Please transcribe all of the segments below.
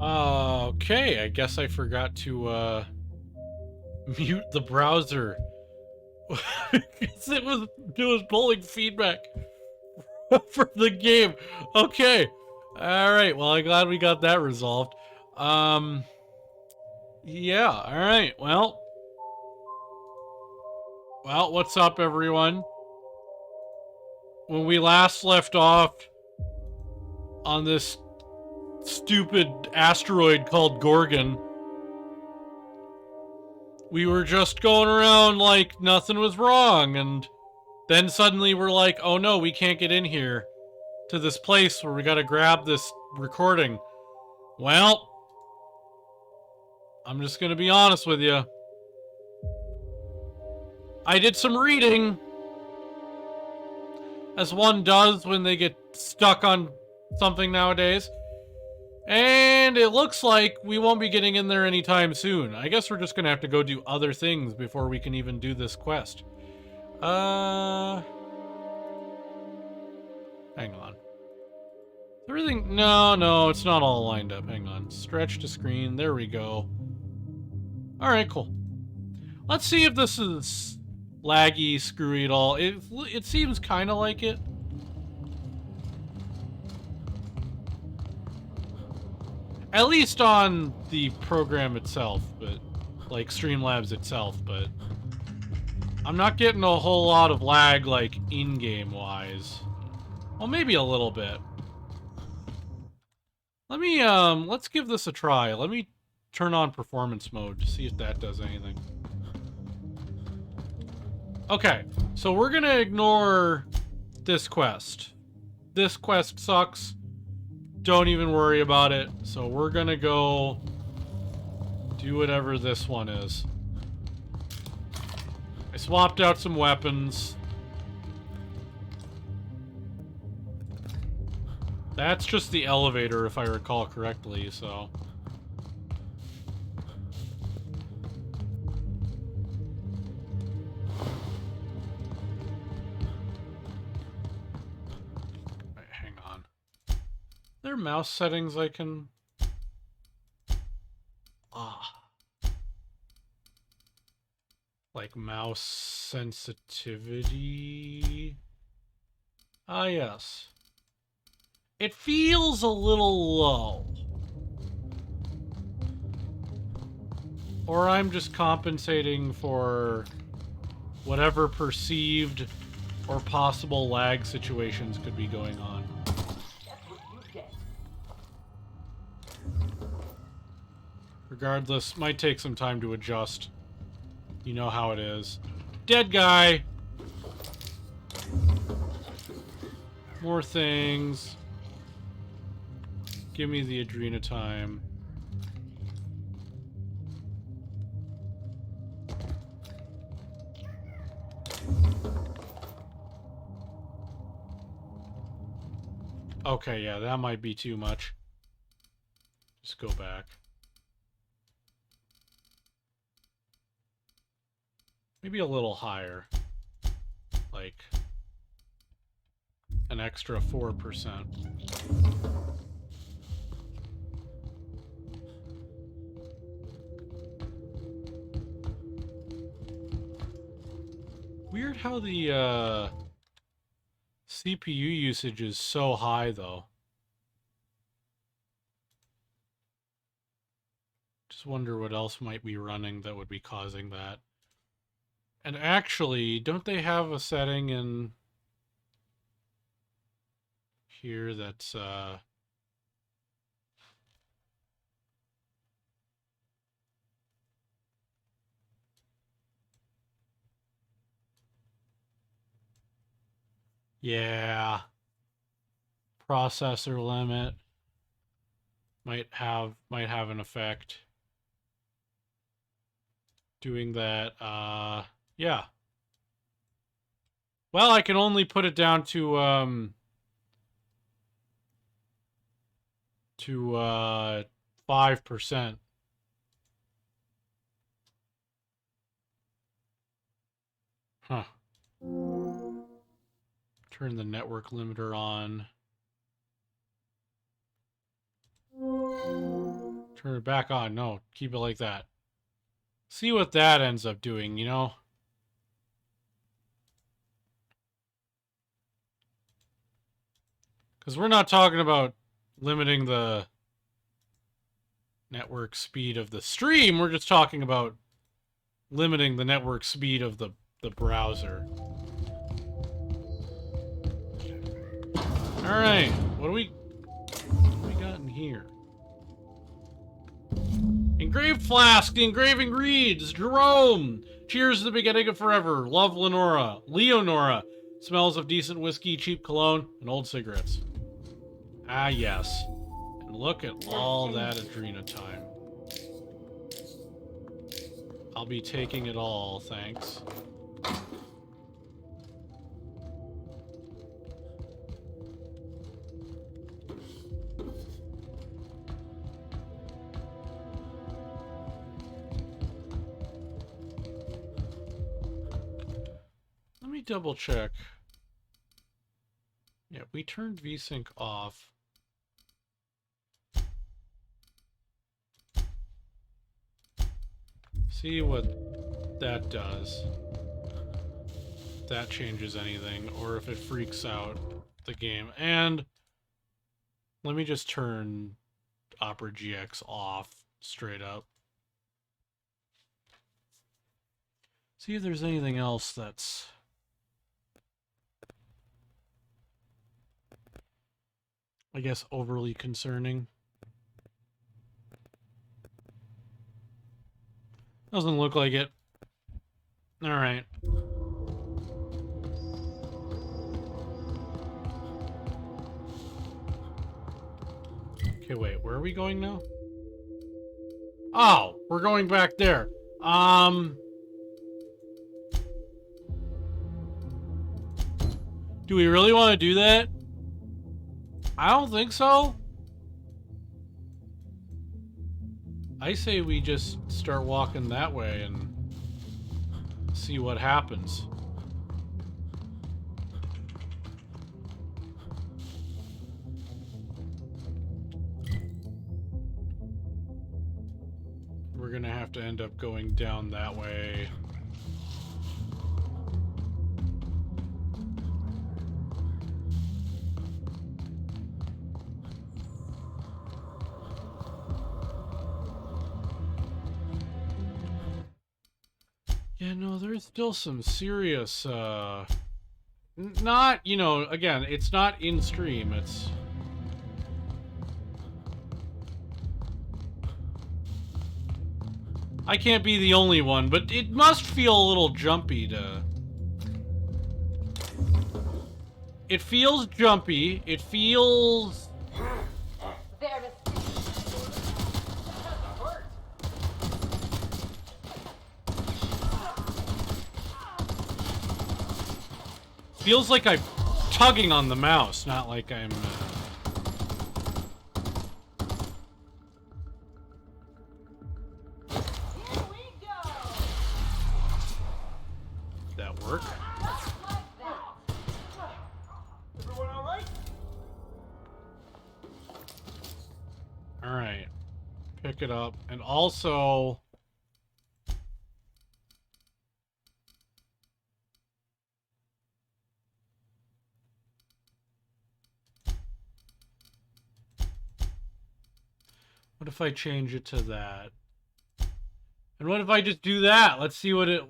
Okay, I guess I forgot to mute the browser. it was pulling feedback from the game. Okay. Alright, well I'm glad we got that resolved. Yeah, alright, well, what's up everyone? When we last left off on this stupid asteroid called Gorgon, we were just going around like nothing was wrong, and then suddenly we're like, oh no, we can't get in here to this place where we gotta grab this recording. Well, I'm just gonna be honest with you. I did some reading, as one does when they get stuck on something nowadays. And it looks like we won't be getting in there anytime soon. I guess we're just gonna have to go do other things before we can even do this quest. Hang on. Everything, no, it's not all lined up. Hang on. Stretch to screen, there we go. Alright, cool. Let's see if this is laggy, screwy at all. It seems kind of like it. At least on the program itself, but like Streamlabs itself, but I'm not getting a whole lot of lag like in-game wise. Well, maybe a little bit. Let me let's give this a try. Let me turn on performance mode to see if that does anything. Okay, so we're gonna ignore this quest. This quest sucks. Don't even worry about it. So we're gonna go do whatever this one is. I swapped out some weapons. That's just the elevator, if I recall correctly, so... Wait, hang on. Are there mouse settings I can... Like mouse sensitivity? Ah, yes. It feels a little low. Or I'm just compensating for whatever perceived or possible lag situations could be going on. Regardless, might take some time to adjust. You know how it is. Dead guy! More things. Give me the Adrena time. Okay, yeah, that might be too much. Just go back. Maybe a little higher. Like an extra 4%. Weird how the CPU usage is so high, though. Just wonder what else might be running that would be causing that. And actually, don't they have a setting in here that's yeah, processor limit might have an effect doing that. Yeah. Well, I can only put it down to 5%. Huh. Turn the network limiter on. Turn it back on. No, keep it like that. See what that ends up doing, you know? Because we're not talking about limiting the network speed of the stream. We're just talking about limiting the network speed of the browser. Alright, what do we got in here? Engraved flask, the engraving reads, Jerome, cheers to the beginning of forever, love Lenora, Leonora, smells of decent whiskey, cheap cologne, and old cigarettes. Ah, yes. And look at all that Adrena time. I'll be taking it all, thanks. Let me double check. Yeah, we turned VSync off. See what that does. If that changes anything, or if it freaks out the game. And let me just turn Opera GX off straight up. See if there's anything else that's... I guess overly concerning. Doesn't look like it. Alright. Okay, wait, where are we going now? Oh, we're going back there. Do we really want to do that? I don't think so. I say we just start walking that way and see what happens. We're gonna have to end up going down that way. Yeah, no, there's still some serious, not, you know, again, it's not in stream, it's... I can't be the only one, but it must feel a little jumpy to... It feels jumpy, it feels... Feels like I'm tugging on the mouse, not like I'm... Here we go. That work? Like that. Everyone all right? Alright. Pick it up. And also... What if I change it to that? And what if I just do that? Let's see what it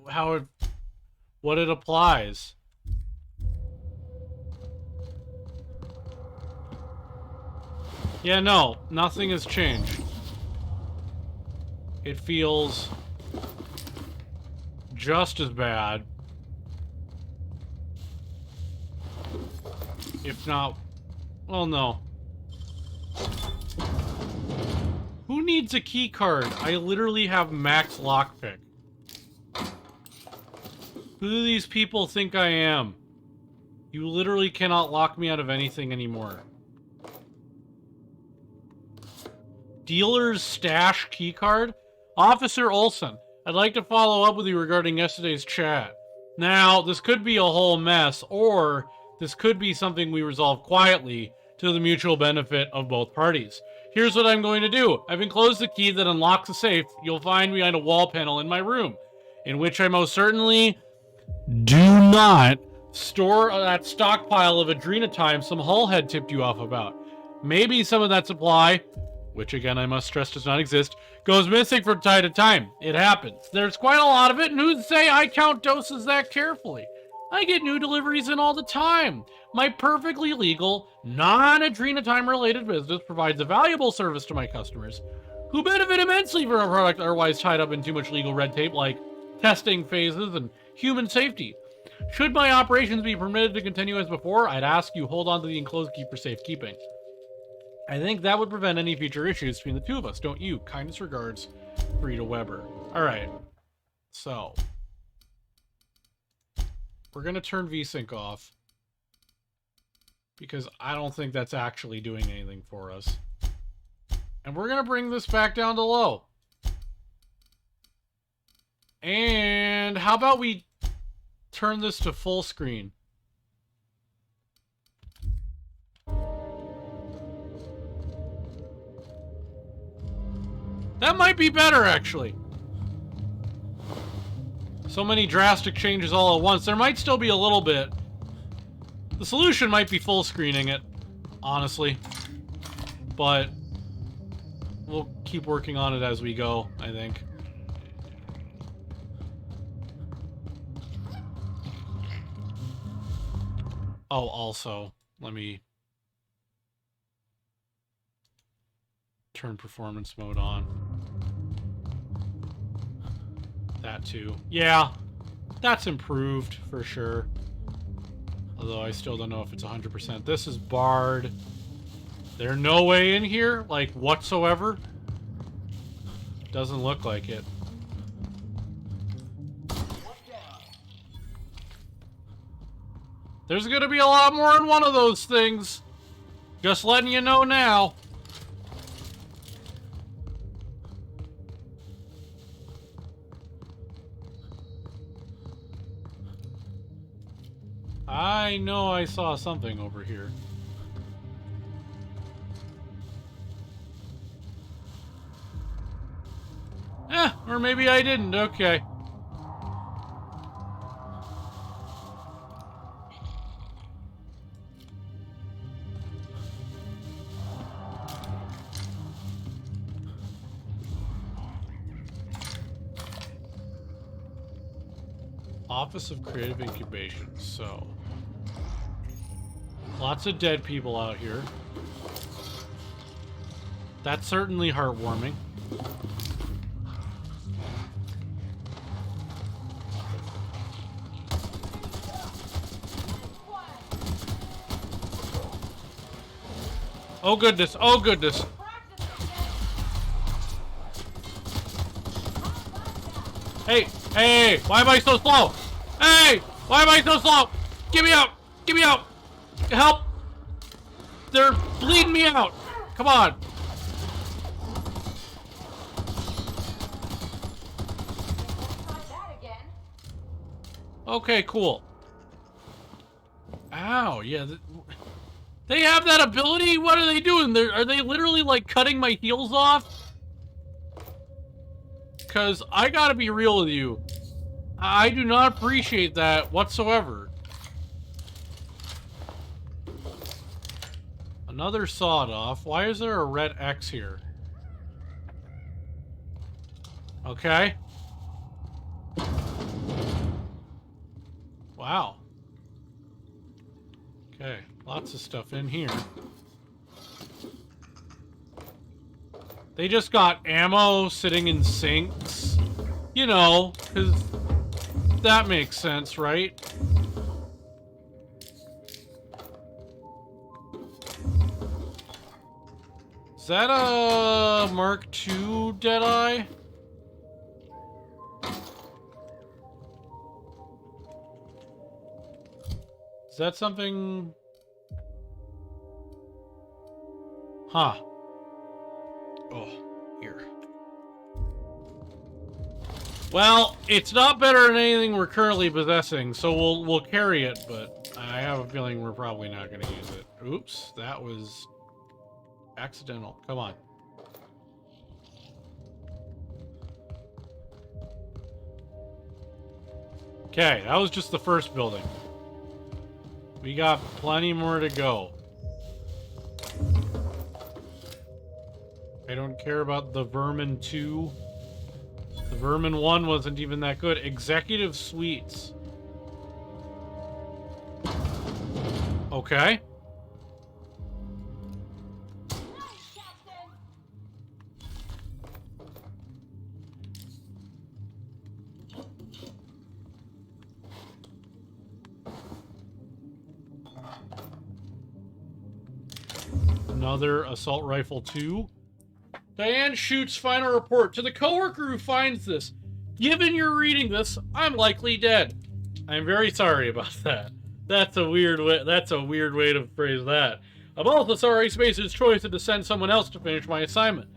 applies. Yeah, no, nothing has changed. It feels just as bad. If not, well, no. Who needs a key card? I literally have max lockpick. Who do these people think I am? You literally cannot lock me out of anything anymore. Dealer's stash key card? Officer Olson, I'd like to follow up with you regarding yesterday's chat. Now, this could be a whole mess, or this could be something we resolve quietly to the mutual benefit of both parties. Here's what I'm going to do. I've enclosed the key that unlocks the safe you'll find behind a wall panel in my room, in which I most certainly do not store that stockpile of Adrenatime some hullhead tipped you off about. Maybe some of that supply, which again I must stress does not exist, goes missing from time to time. It happens. There's quite a lot of it, and who's to say I count doses that carefully? I get new deliveries in all the time. My perfectly legal, non-Adrenatime related business provides a valuable service to my customers, who benefit immensely from a product otherwise tied up in too much legal red tape like testing phases and human safety. Should my operations be permitted to continue as before, I'd ask you hold on to the enclosed key for safekeeping. I think that would prevent any future issues between the two of us, don't you? Kindest regards, Rita Weber. Alright, so we're going to turn VSync off because I don't think that's actually doing anything for us. And we're going to bring this back down to low. And how about we turn this to full screen? That might be better, actually. So many drastic changes all at once. There might still be a little bit. The solution might be full screening it, honestly. But we'll keep working on it as we go, I think. Oh, also, let me turn performance mode on. That too. Yeah, that's improved for sure. Although I still don't know if it's 100%. This is barred. There's no way in here, like, whatsoever. Doesn't look like it. There's gonna be a lot more in one of those things. Just letting you know now. I know I saw something over here. Or maybe I didn't. Okay. Office of Creative Incubation. So, lots of dead people out here. That's certainly heartwarming. Oh goodness, oh goodness. Hey, hey, why am I so slow? Hey, why am I so slow? Get me out, get me out. Help. They're bleeding me out. Come on. Okay, cool. Ow, yeah. They have that ability? What are they doing? Are they literally, like, cutting my heels off? Because I gotta be real with you. I do not appreciate that whatsoever. Another sawed off. Why is there a red X here? Okay. Wow. Okay, lots of stuff in here. They just got ammo sitting in sinks. You know, because that makes sense, right? Is that a Mark II Deadeye? Is that something? Huh. Oh, here. Well, it's not better than anything we're currently possessing, so we'll carry it, but I have a feeling we're probably not going to use it. Oops, that was Accidental. Come on. Okay, that was just the first building. We got plenty more to go. I don't care about the Vermin 2. The Vermin 1 wasn't even that good. Executive Suites. Okay. Nice, Captain. Another Assault Rifle 2. Diane shoots final report. To the coworker who finds this, given you're reading this, I'm likely dead. I'm very sorry about that. That's a weird way to phrase that. I'm also sorry Space's choice to send someone else to finish my assignment.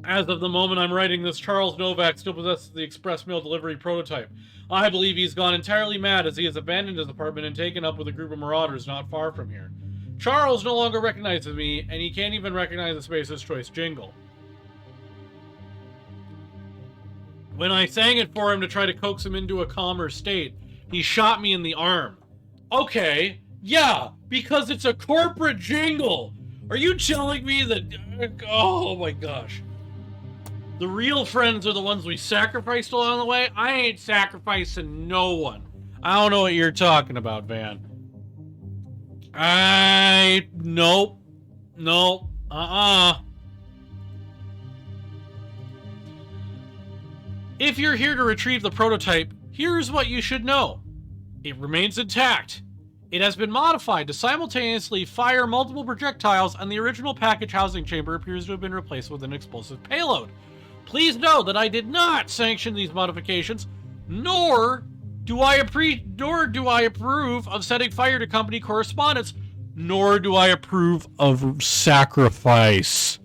As of the moment I'm writing this, Charles Novak still possesses the express mail delivery prototype. I believe he's gone entirely mad as he has abandoned his apartment and taken up with a group of marauders not far from here. Charles no longer recognizes me, and he can't even recognize the Space's Choice jingle. When I sang it for him to try to coax him into a calmer state, he shot me in the arm. Okay, yeah, because it's a corporate jingle. Are you telling me that... Oh my gosh. The real friends are the ones we sacrificed along the way? I ain't sacrificing no one. I don't know what you're talking about, Van. Nope. Nope. If you're here to retrieve the prototype, here's what you should know. It remains intact. It has been modified to simultaneously fire multiple projectiles, and the original package housing chamber appears to have been replaced with an explosive payload. Please know that I did not sanction these modifications, nor do I approve of setting fire to company correspondence, nor do I approve of sacrifice.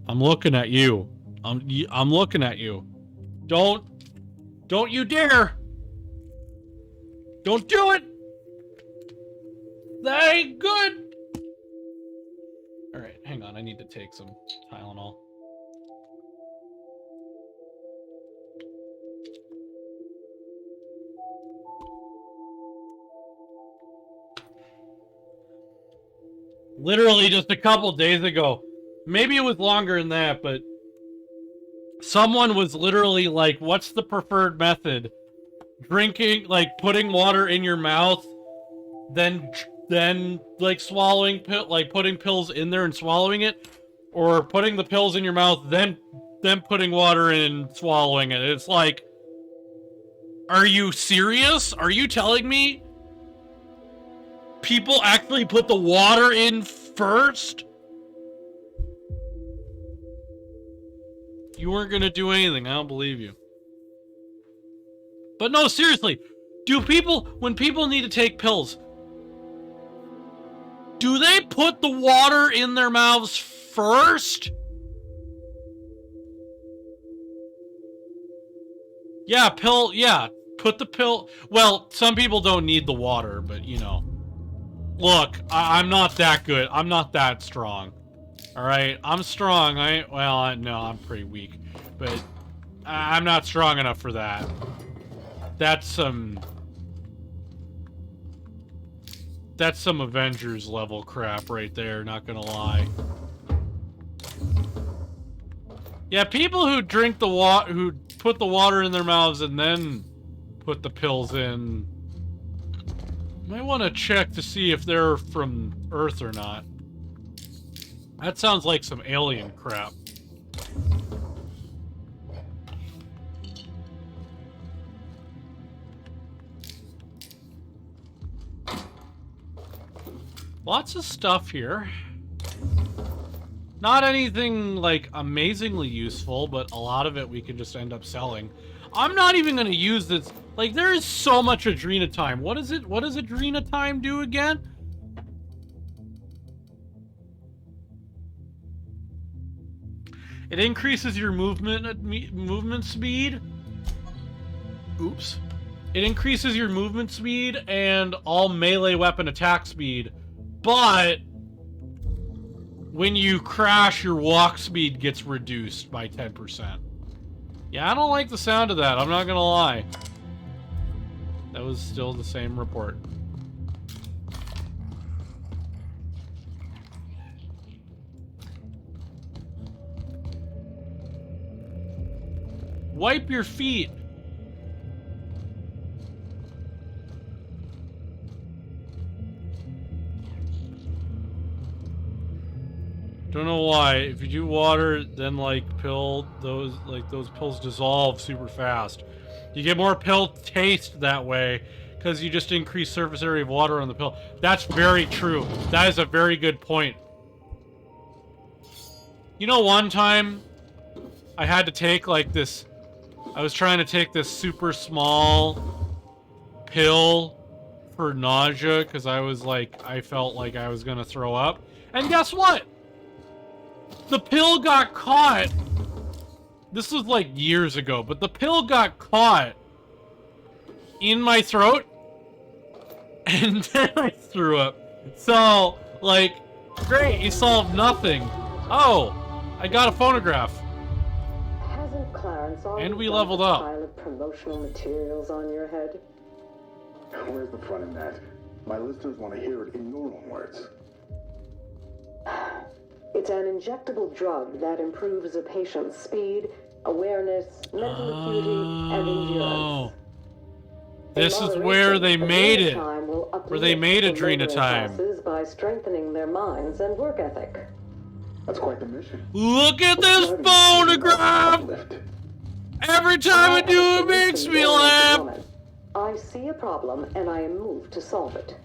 I'm looking at you. I'm looking at you. Don't you dare. Don't do it. That ain't good. All right, hang on. I need to take some Tylenol. Literally just a couple days ago, maybe it was longer than that, but someone was literally like, what's the preferred method? Drinking, like putting water in your mouth, then like swallowing, like putting pills in there and swallowing it, or putting the pills in your mouth, then putting water in and swallowing it. It's like, are you serious? Are you telling me people actually put the water in first? You weren't gonna do anything. I don't believe you. But no, seriously, when people need to take pills, do they put the water in their mouths first? Yeah, put the pill. Well, some people don't need the water, but you know. Look, I'm not that good. I'm not that strong. Alright, I'm strong. No, I'm pretty weak. But I'm not strong enough for that. That's some Avengers level crap right there, not gonna lie. Yeah, people who drink the water, who put the water in their mouths and then put the pills in, might want to check to see if they're from Earth or not. That sounds like some alien crap. Lots of stuff here. Not anything, like, amazingly useful, but a lot of it we can just end up selling. I'm not even going to use this. Like, there is so much Adrena time. What is it? What does Adrena time do again? It increases your movement speed. Oops. It increases your movement speed and all melee weapon attack speed. But when you crash, your walk speed gets reduced by 10%. Yeah, I don't like the sound of that. I'm not gonna lie. That was still the same report. Wipe your feet. Don't know why. If you do water, then like those pills dissolve super fast. You get more pill taste that way because you just increase surface area of water on the pill. That's very true. That is a very good point. You know, one time I had to take like this. I was trying to take this super small pill for nausea because I felt like I was gonna throw up. And guess what? The pill got caught. This was like years ago, but the pill got caught in my throat and then I threw up. So, like, great, you solved nothing. Oh, I got a phonograph. Hasn't Clarence And we already leveled dumped a up. pile of promotional materials on your head? Where's the fun in that? My listeners want to hear it in your own words. It's an injectable drug that improves a patient's speed, awareness, mental acuity, and endurance. This is where they made it. Where they made Adrena Time. By strengthening their minds and work ethic. That's quite the mission. Look at this phonograph! Every time I do it makes me laugh! I see a problem and I am moved to solve it.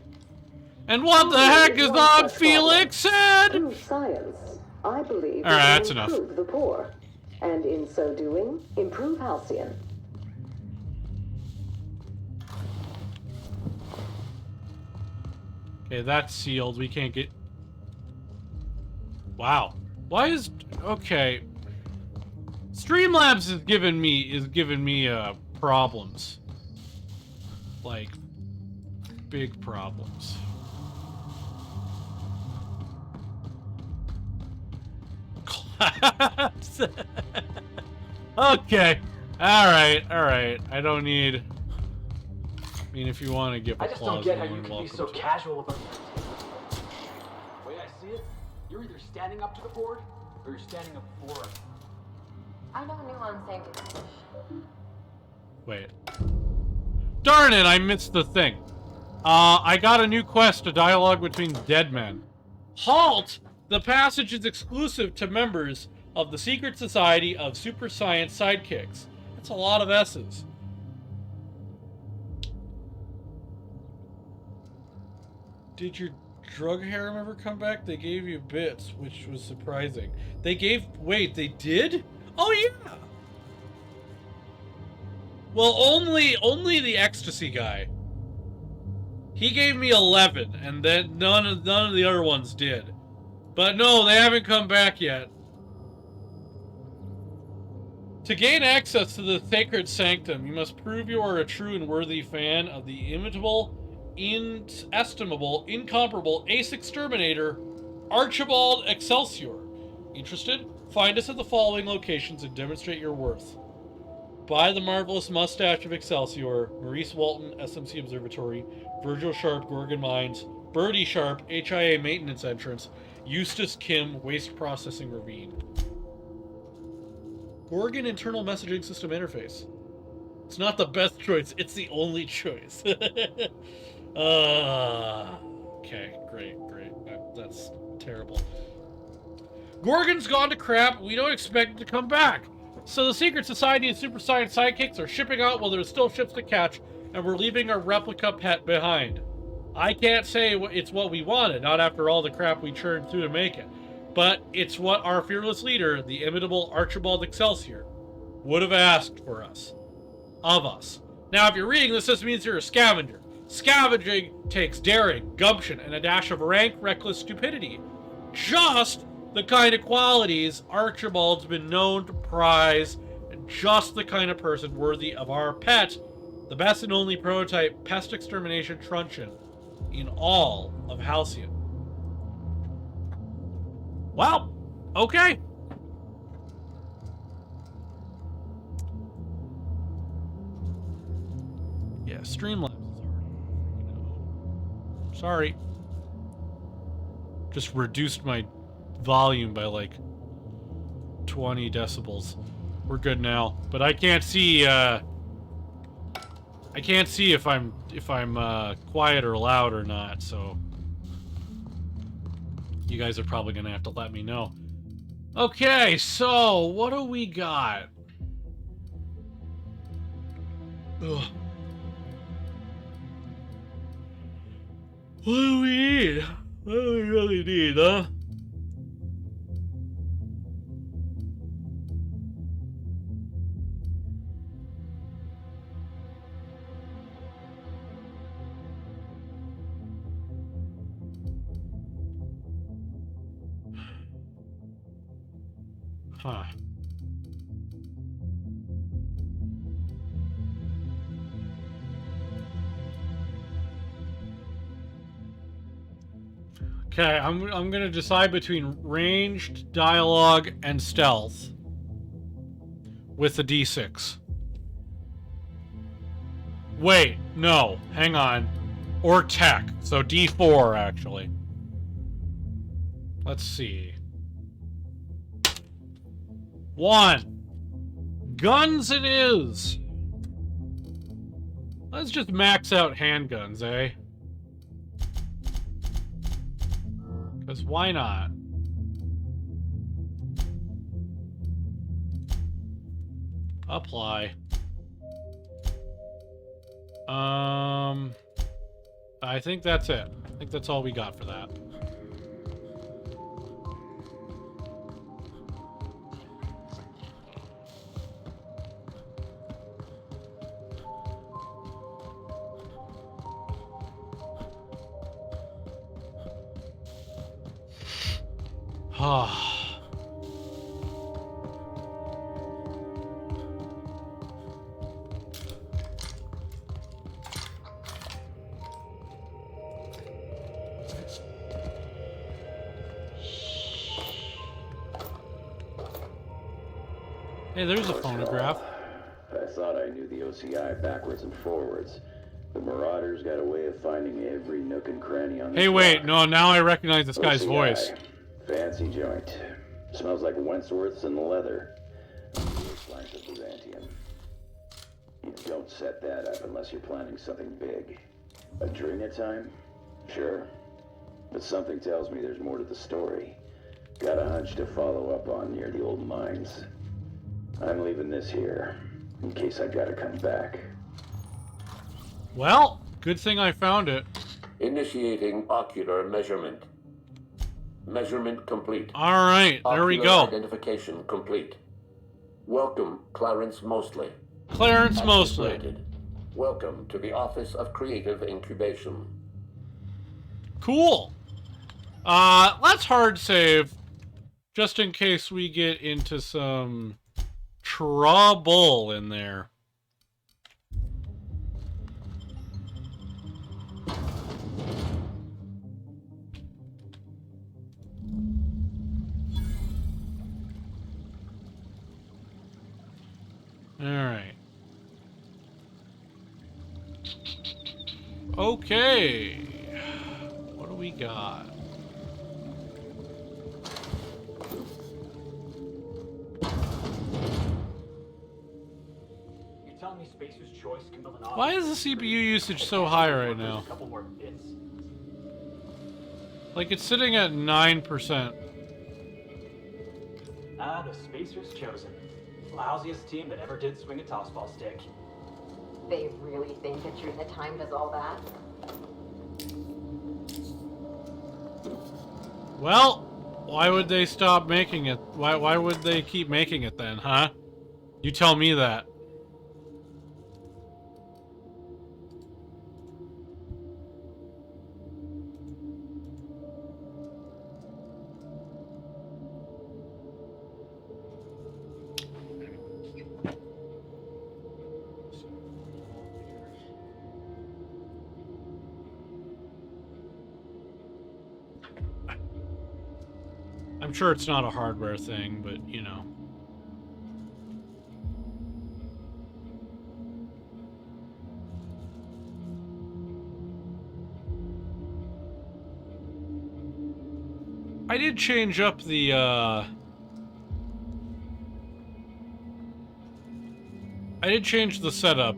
And what the heck is on Felix head? Through science, I believe All right, that's enough. Improve the poor, and in so doing, improve Halcyon. Okay, that's sealed. We can't get... Wow. Why is... Okay. Streamlabs is giving me problems. Like, big problems. Okay. Alright. I don't need... I mean, if you want to give I applause, just don't get how you're you can be welcome so to. casual about the way I see it, you're either standing up to the board, or you're standing up for it. I know nuance ain't good. Wait. Darn it, I missed the thing. I got a new quest, a dialogue between dead men. Halt! The passage is exclusive to members of the secret society of super science sidekicks. That's a lot of S's. Did your drug harem ever come back? They gave you bits, which was surprising. Wait, they did? Oh yeah! Well, only the ecstasy guy. He gave me 11, and then none of the other ones did. But no, they haven't come back yet. To gain access to the sacred sanctum, you must prove you are a true and worthy fan of the imitable, inestimable, incomparable ace exterminator, Archibald Excelsior. Interested? Find us at the following locations and demonstrate your worth. By the Marvelous Mustache of Excelsior, Maurice Walton, SMC Observatory, Virgil Sharp, Gorgon Mines, Birdie Sharp, HIA Maintenance Entrance, Eustace Kim, Waste Processing Ravine. Gorgon Internal Messaging System Interface. It's not the best choice, it's the only choice. Okay, great. That's terrible. Gorgon's gone to crap, we don't expect it to come back. So the Secret Society and Super Science Sidekicks are shipping out while there's still ships to catch, and we're leaving our replica pet behind. I can't say it's what we wanted, not after all the crap we churned through to make it. But it's what our fearless leader, the imitable Archibald Excelsior, would have asked for us. Of us. Now, if you're reading this means you're a scavenger. Scavenging takes daring, gumption, and a dash of rank, reckless stupidity. Just the kind of qualities Archibald's been known to prize, and just the kind of person worthy of our pet, the best and only prototype pest extermination truncheon in all of Halcyon. Well, okay. Yeah, Streamlabs is hard. Sorry. Just reduced my volume by like 20 decibels. We're good now, but I can't see. I can't see if I'm quiet or loud or not. So you guys are probably gonna have to let me know. Okay, so what do we got? Ugh. What do we need? What do we really need, huh? Huh. Okay, I'm gonna decide between ranged, dialogue, and stealth with the D6. Wait, no, hang on. Or tech, so D4 actually. Let's see. 1. Guns it is. Let's just max out handguns, eh? Because why not? Apply. I think that's it. I think that's all we got for that. Hey, there's a phonograph. I thought I knew the OCI backwards and forwards. The Marauders got a way of finding every nook and cranny on the Hey, wait, no, now I recognize this guy's voice. Fancy joint. Smells like Wentworth's and leather. Lines of Byzantium. You don't set that up unless you're planning something big. A drink at time? Sure. But something tells me there's more to the story. Got a hunch to follow up on near the old mines. I'm leaving this here, in case I gotta come back. Well, good thing I found it. Initiating ocular measurement. Measurement complete. All right, there we go. Identification complete. Welcome, Clarence Mostly. Clarence Mostly. Granted. Welcome to the Office of Creative Incubation. Cool. Let's hard save, just in case we get into some trouble in there. All right. Okay. What do we got? You're telling me Spacer's Choice can build an office? Why is the CPU usage so high right now? A couple more bits. Like, it's sitting at 9%. Ah, the Spacer's chosen. Lousiest team that ever did swing a tossball stick. They really think that Drina time does all that? Well, why would they stop making it? Why would they keep making it then, huh? You tell me that. I'm I'm sure it's not a hardware thing, but, you know. I did change up the, I did change the setup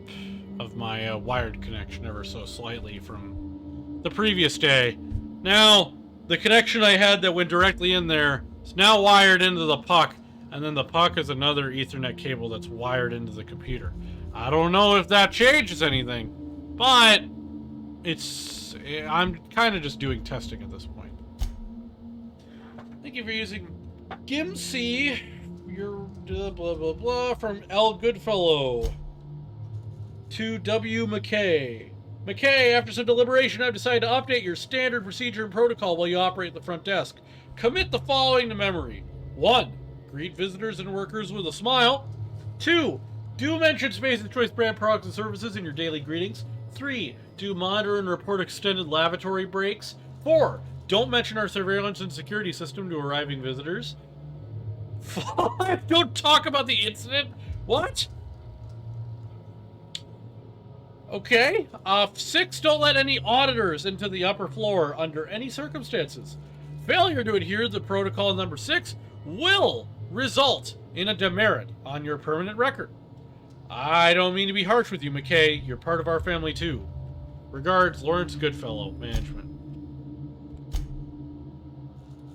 of my wired connection ever so slightly from the previous day. Now, the connection I had that went directly in there is now wired into the puck, and then the puck is another Ethernet cable that's wired into the computer. I don't know if that changes anything, but I'm kind of just doing testing at this point. Thank you for using Gimsey. Your blah blah blah from L Goodfellow to W McKay. McKay, after some deliberation, I've decided to update your standard procedure and protocol while you operate at the front desk. Commit the following to memory. 1. Greet visitors and workers with a smile. 2. Do mention Space's Choice brand products and services in your daily greetings. 3. Do monitor and report extended lavatory breaks. 4. Don't mention our surveillance and security system to arriving visitors. 5. Don't talk about the incident. What? Okay. 6. Don't let any auditors into the upper floor under any circumstances. Failure to adhere to the protocol number 6 will result in a demerit on your permanent record. I don't mean to be harsh with you, McKay. You're part of our family, too. Regards, Lawrence Goodfellow, Management.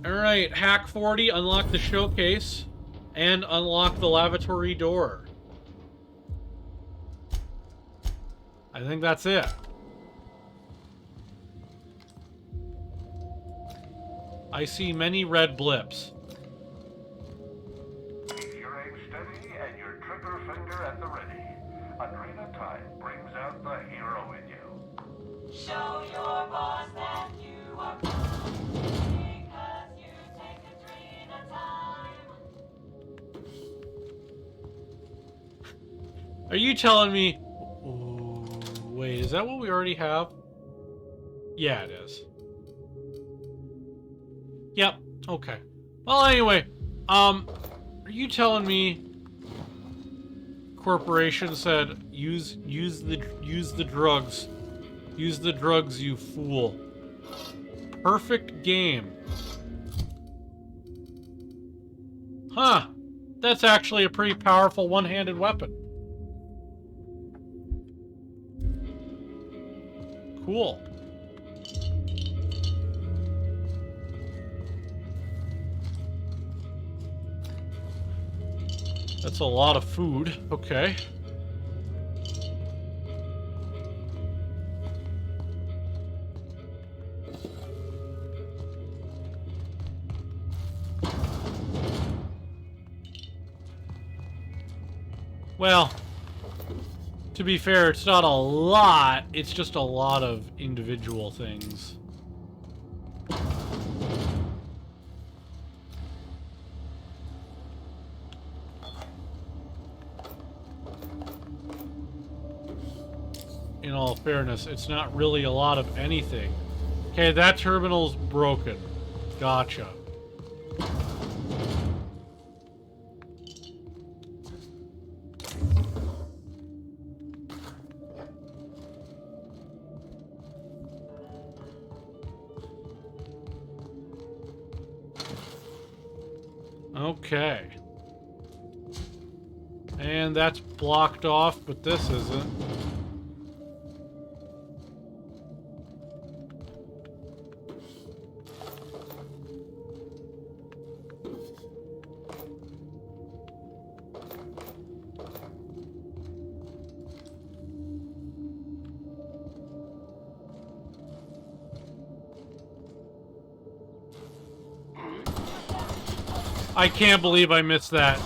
Alright, hack 40, unlock the showcase, and unlock the lavatory door. I think that's it. I see many red blips. Keep your aim steady and your trigger finger at the ready. Adrena time brings out the hero in you. Show your boss that you are fine, because you take Adrena time. Are you telling me... Wait, is that what we already have? Yeah, it is. Yep, okay. Well, anyway, are you telling me corporation said use the drugs. Use the drugs, you fool. Perfect game. Huh. That's actually a pretty powerful one-handed weapon. Cool. That's a lot of food. Okay. Well, to be fair, it's not a lot, it's just a lot of individual things. In all fairness, it's not really a lot of anything. Okay, that terminal's broken. Gotcha. Okay. And that's blocked off, but this isn't. I can't believe I missed that.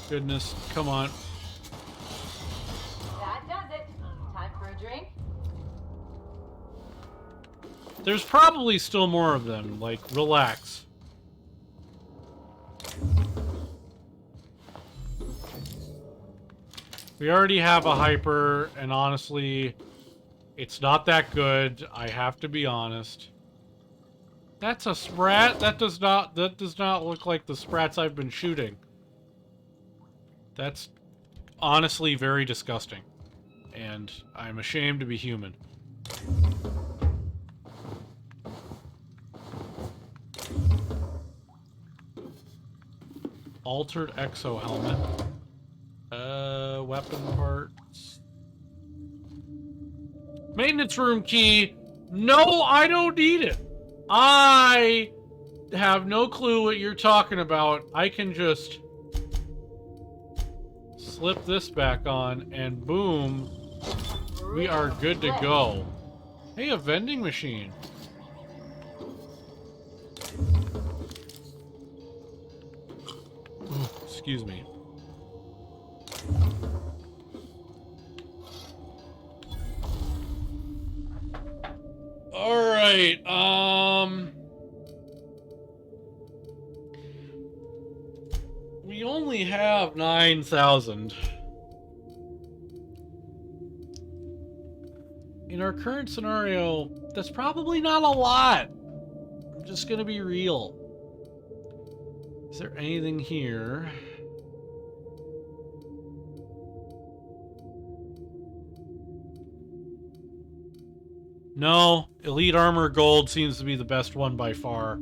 Goodness, come on. That does it. Time for a drink? There's probably still more of them, like, relax. We already have a hyper, and honestly, it's not that good. I have to be honest. That's a sprat? That does not look like the sprats I've been shooting. That's honestly very disgusting. And I'm ashamed to be human. Altered exo helmet. Weapon parts. Maintenance room key. No, I don't need it. I have no clue what you're talking about. I can just slip this back on and boom, we are good to go. Hey, a vending machine. Ooh, excuse me. All right, we only have 9,000. In our current scenario, that's probably not a lot. I'm just gonna be real. Is there anything here? No, Elite Armor Gold seems to be the best one by far.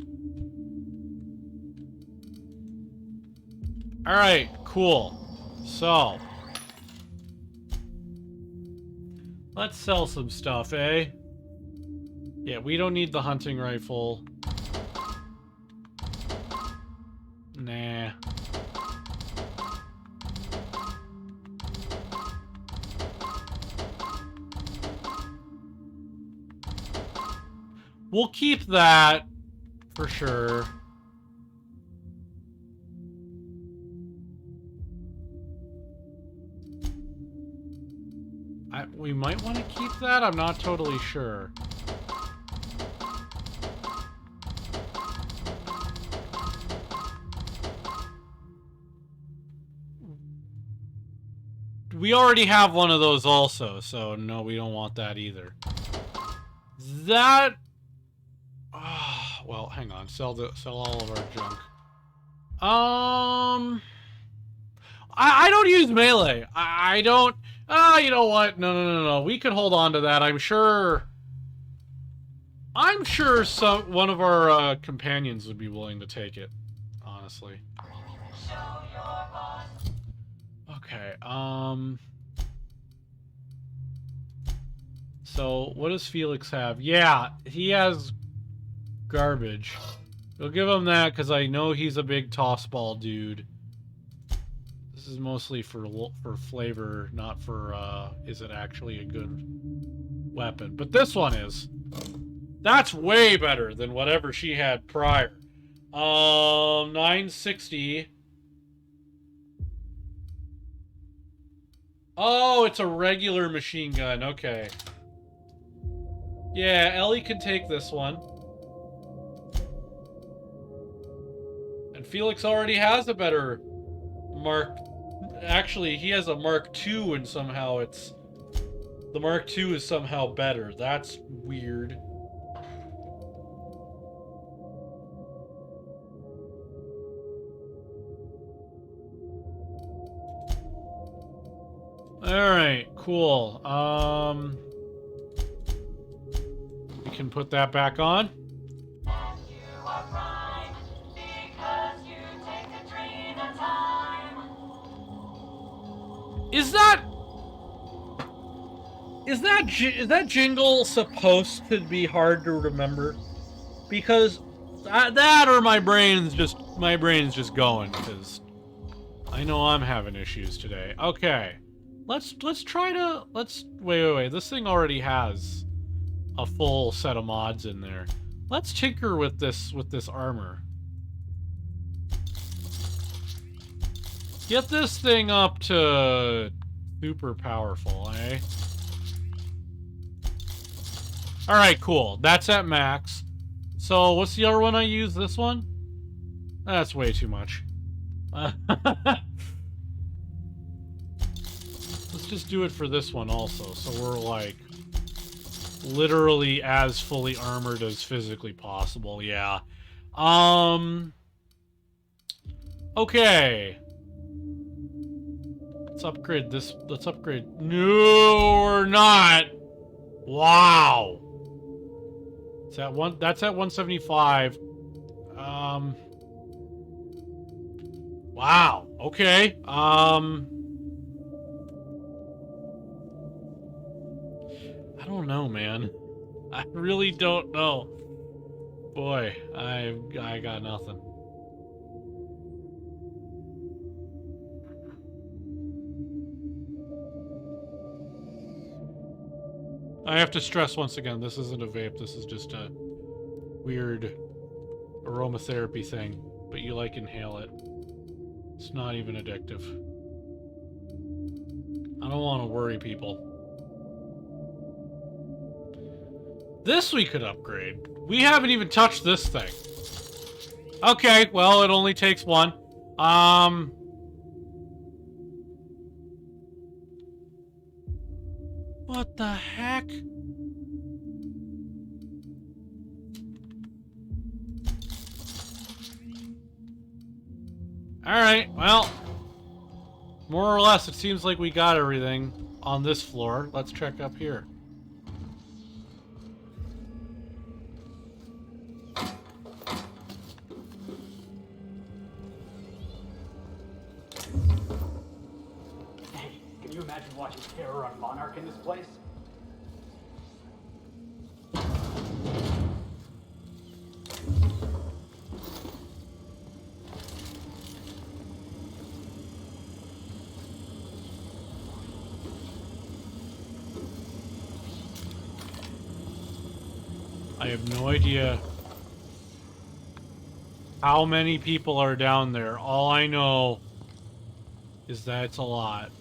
Alright, cool. So, let's sell some stuff, eh? Yeah, we don't need the hunting rifle. Nah. We'll keep that for sure. We might want to keep that. I'm not totally sure. We already have one of those also, so no, we don't want that either. That... well, hang on. Sell all of our junk. I don't use melee. I don't... you know what? No. We could hold on to that. I'm sure one of our companions would be willing to take it, honestly. Okay, so what does Felix have? Yeah, he has garbage. We'll give him that because I know he's a big tossball dude. This is mostly for flavor, not for is it actually a good weapon. But this one is. That's way better than whatever she had prior. 960. Oh, it's a regular machine gun. Okay. Yeah, Ellie can take this one. And Felix already has a better Mark. Actually, he has a Mark II, and somehow it's... The Mark II is somehow better. That's weird. Alright, cool. We can put that back on. Is that jingle supposed to be hard to remember? Because that or my brain's just going because I know I'm having issues today. Okay. Let's wait. This thing already has a full set of mods in there. Let's tinker with this armor. Get this thing up to super powerful, eh? Alright, cool. That's at max. So, what's the other one I use? This one? That's way too much. let's just do it for this one also. So we're like literally as fully armored as physically possible. Yeah. Okay. Let's upgrade this. Let's upgrade. No, we're not. Wow. It's at one. That's at 175. Wow. Okay. I don't know, man. I really don't know. Boy, I got nothing. I have to stress once again, this isn't a vape, this is just a weird aromatherapy thing, but you like inhale it. It's not even addictive. I don't want to worry people. This we could upgrade. We haven't even touched this thing. Okay, well, it only takes one. What the heck? Alright, well, more or less, it seems like we got everything on this floor. Let's check up here. Hey, can you imagine watching Terror on Monarch in this place? I have no idea how many people are down there. All I know is that it's a lot.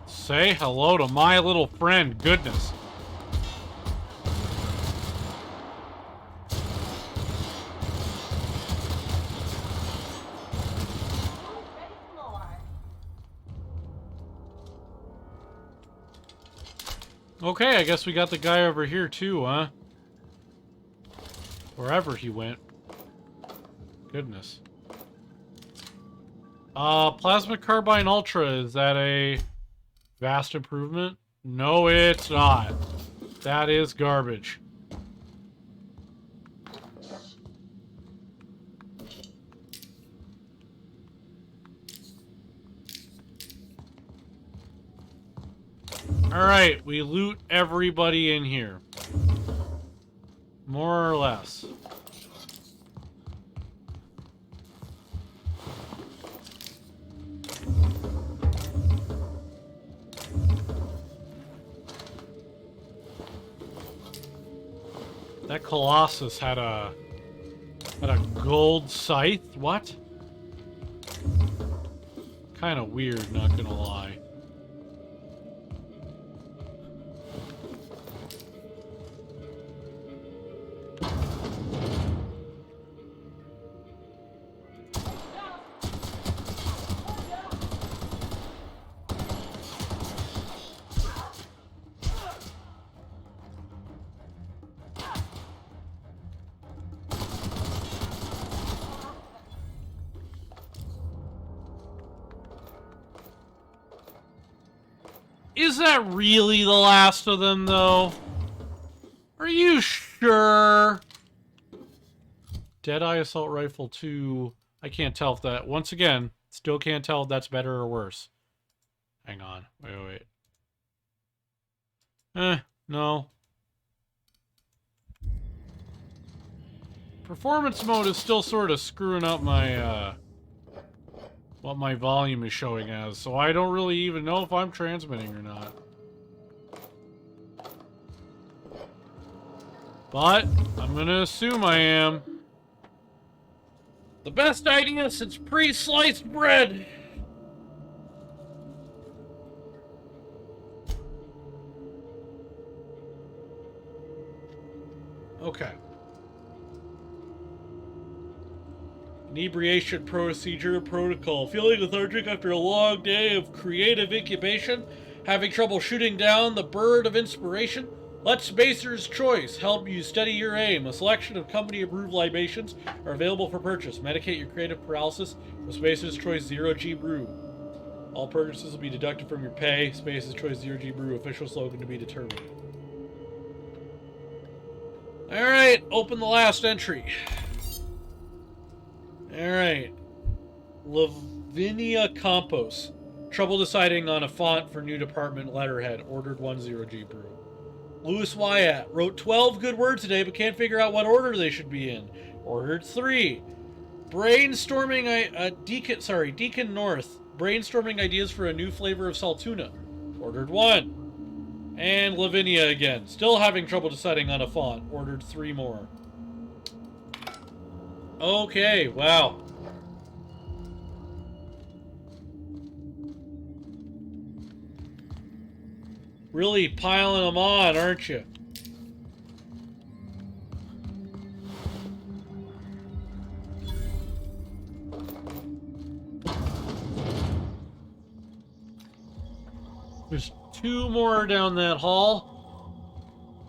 Say hello to my little friend. Goodness. Okay, I guess we got the guy over here too, huh? Wherever he went. Goodness. Plasma Carbine Ultra, is that a vast improvement? No, it's not. That is garbage. Alright, we loot everybody in here. More or less. That Colossus had a gold scythe? What? Kind of weird, not gonna lie. Is that really the last of them, though? Are you sure? Deadeye Assault Rifle 2. I can't tell if that... Once again, still can't tell if that's better or worse. Hang on. Wait. No. Performance mode is still sort of screwing up my, what my volume is showing as, so I don't really even know if I'm transmitting or not. But I'm gonna assume I am. The best idea since pre-sliced bread. Okay. Inebriation procedure protocol. Feeling lethargic after a long day of creative incubation? Having trouble shooting down the bird of inspiration? Let Spacer's Choice help you steady your aim. A selection of company-approved libations are available for purchase. Medicate your creative paralysis with Spacer's Choice Zero-G Brew. All purchases will be deducted from your pay. Spacer's Choice Zero-G Brew. Official slogan to be determined. Alright, open the last entry. Alright. Lavinia Campos. Trouble deciding on a font for new department letterhead. Ordered 10G Brew. Louis Wyatt. Wrote 12 good words today, but can't figure out what order they should be in. Ordered 3. Brainstorming Deacon North. Brainstorming ideas for a new flavor of Saltuna. Ordered 1. And Lavinia again. Still having trouble deciding on a font. Ordered 3 more. Okay, wow. Really piling them on, aren't you? There's 2 more down that hall.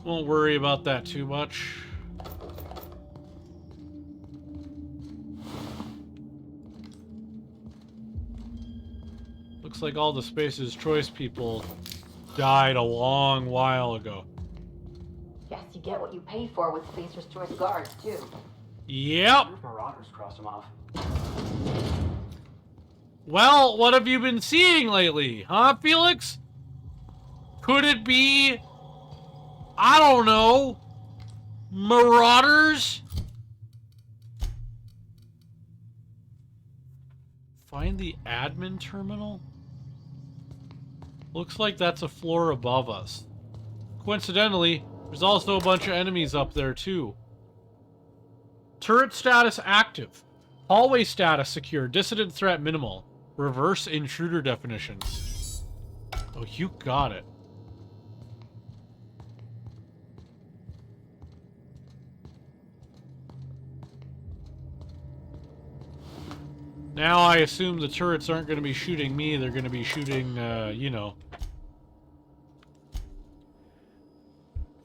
Won't worry about that too much. Looks like all the Spacer's Choice people died a long while ago. Guess you get what you pay for with Spacer's Choice guards, too. Yep. Marauders crossed them off. Well, what have you been seeing lately, huh, Felix? Could it be, I don't know, marauders? Find the admin terminal? Looks like that's a floor above us. Coincidentally, there's also a bunch of enemies up there too. Turret status active. Hallway status secure. Dissident threat minimal. Reverse intruder definitions. Oh, you got it. Now I assume the turrets aren't going to be shooting me, they're going to be shooting, you know.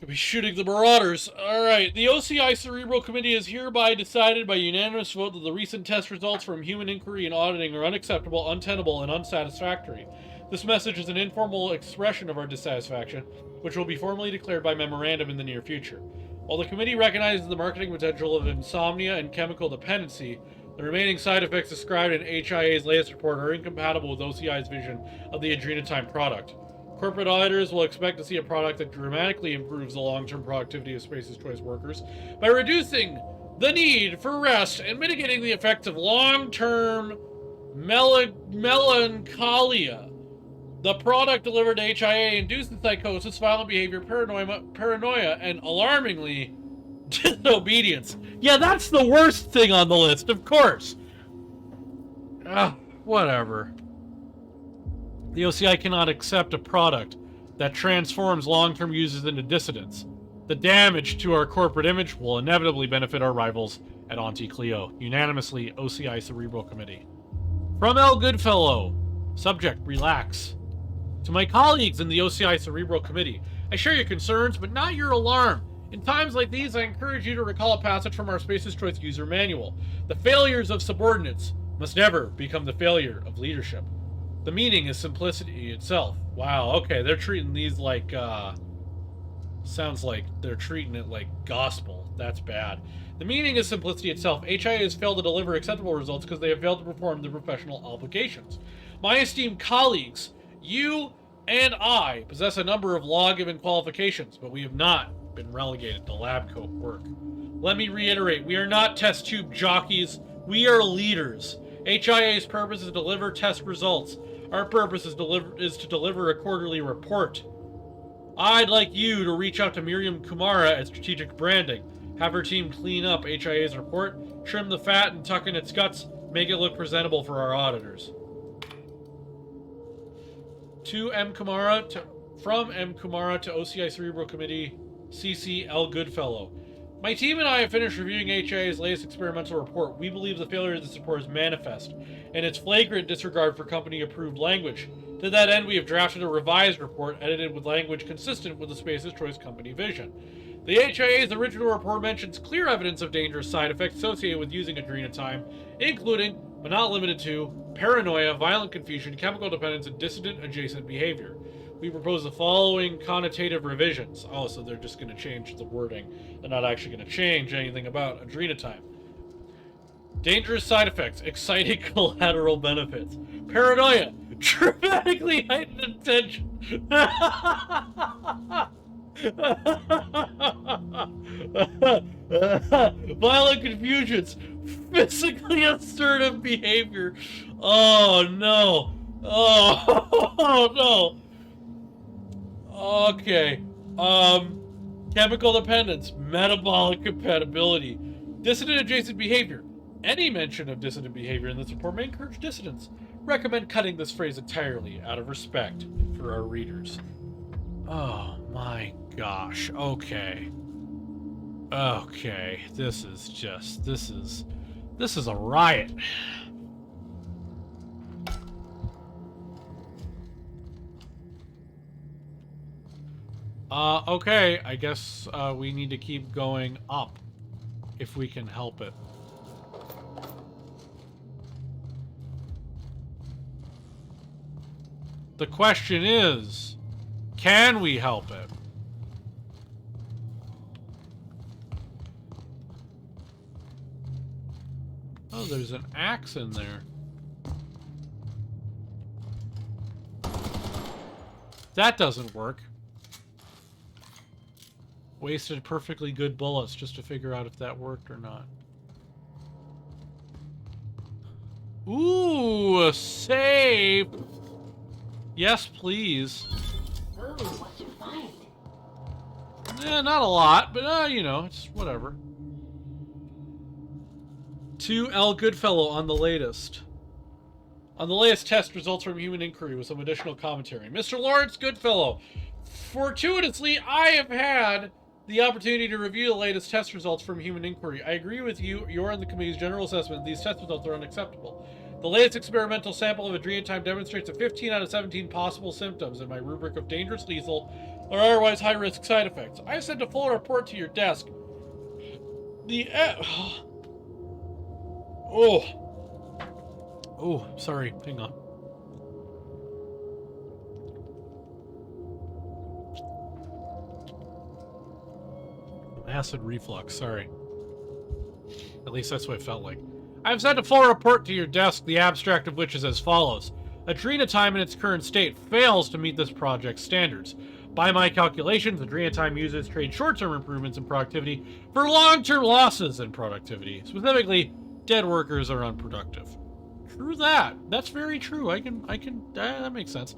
Could be shooting the marauders. Alright, the OCI Cerebral Committee has hereby decided by unanimous vote that the recent test results from human inquiry and auditing are unacceptable, untenable, and unsatisfactory. This message is an informal expression of our dissatisfaction, which will be formally declared by memorandum in the near future. While the committee recognizes the marketing potential of insomnia and chemical dependency, the remaining side effects described in HIA's latest report are incompatible with OCI's vision of the Adrenatime product. Corporate auditors will expect to see a product that dramatically improves the long-term productivity of Spacer's Choice workers by reducing the need for rest and mitigating the effects of long-term melancholia. The product delivered to HIA induces psychosis, violent behavior, paranoia, and alarmingly, disobedience. Yeah, that's the worst thing on the list, of course. Whatever. The OCI cannot accept a product that transforms long-term users into dissidents. The damage to our corporate image will inevitably benefit our rivals at Auntie Cleo. Unanimously, OCI Cerebral Committee. From El Goodfellow. Subject, relax. To my colleagues in the OCI Cerebral Committee, I share your concerns, but not your alarm. In times like these, I encourage you to recall a passage from our Spacer's Choice user manual. The failures of subordinates must never become the failure of leadership. The meaning is simplicity itself. Wow, okay, they're treating these like, sounds like they're treating it like gospel. That's bad. The meaning is simplicity itself. HIA has failed to deliver acceptable results because they have failed to perform their professional obligations. My esteemed colleagues, you and I possess a number of law-given qualifications, but we have not been relegated to lab coat work. Let me reiterate, we are not test tube jockeys, we are leaders. HIA's purpose is to deliver test results. Our purpose is to deliver a quarterly report. I'd like you to reach out to Miriam Kumara at Strategic Branding. Have her team clean up HIA's report trim the fat and tuck in its guts, make it look presentable for our auditors. From M. Kumara to OCI Cerebral Committee, CC L. Goodfellow. My team and I have finished reviewing HIA's latest experimental report. We believe the failure of this report is manifest, and its flagrant disregard for company-approved language. To that end, we have drafted a revised report, edited with language consistent with the Space's Choice Company vision. The HIA's original report mentions clear evidence of dangerous side effects associated with using adrenotime, including, but not limited to, paranoia, violent confusion, chemical dependence, and dissident adjacent behavior. We propose the following connotative revisions. Oh, so they're just going to change the wording. They're not actually going to change anything about adrenotime. Dangerous side effects, exciting collateral benefits. Paranoia, dramatically heightened attention. Violent confusions, physically assertive behavior. Oh no. Oh no. Okay. Chemical dependence, metabolic compatibility, dissident adjacent behavior. Any mention of dissident behavior in this report may encourage dissidence. Recommend cutting this phrase entirely out of respect for our readers. Oh my gosh. Okay. Okay. This is a riot. Okay, I guess we need to keep going up if we can help it. The question is, can we help it? Oh, there's an axe in there. That doesn't work. Wasted perfectly good bullets just to figure out if that worked or not. Ooh, a save! Yes, please. Ooh, what'd you find? Not a lot, but you know, it's whatever. 2L Goodfellow on the latest. On the latest test, results from human inquiry with some additional commentary. Mr. Lawrence Goodfellow, fortuitously, I have had the opportunity to review the latest test results from human inquiry. I agree with you, your and the committee's general assessment that these test results are unacceptable. The latest experimental sample of adrenotime demonstrates that 15 out of 17 possible symptoms in my rubric of dangerous, lethal, or otherwise high-risk side effects. I have sent a full report to your desk. Oh, sorry. Hang on. Acid reflux, sorry. At least that's what it felt like. I have sent a full report to your desk, the abstract of which is as follows. Adrenotime in its current state fails to meet this project's standards. By my calculations, adrenotime users trade short-term improvements in productivity for long-term losses in productivity. Specifically, dead workers are unproductive. True that. That's very true. That makes sense.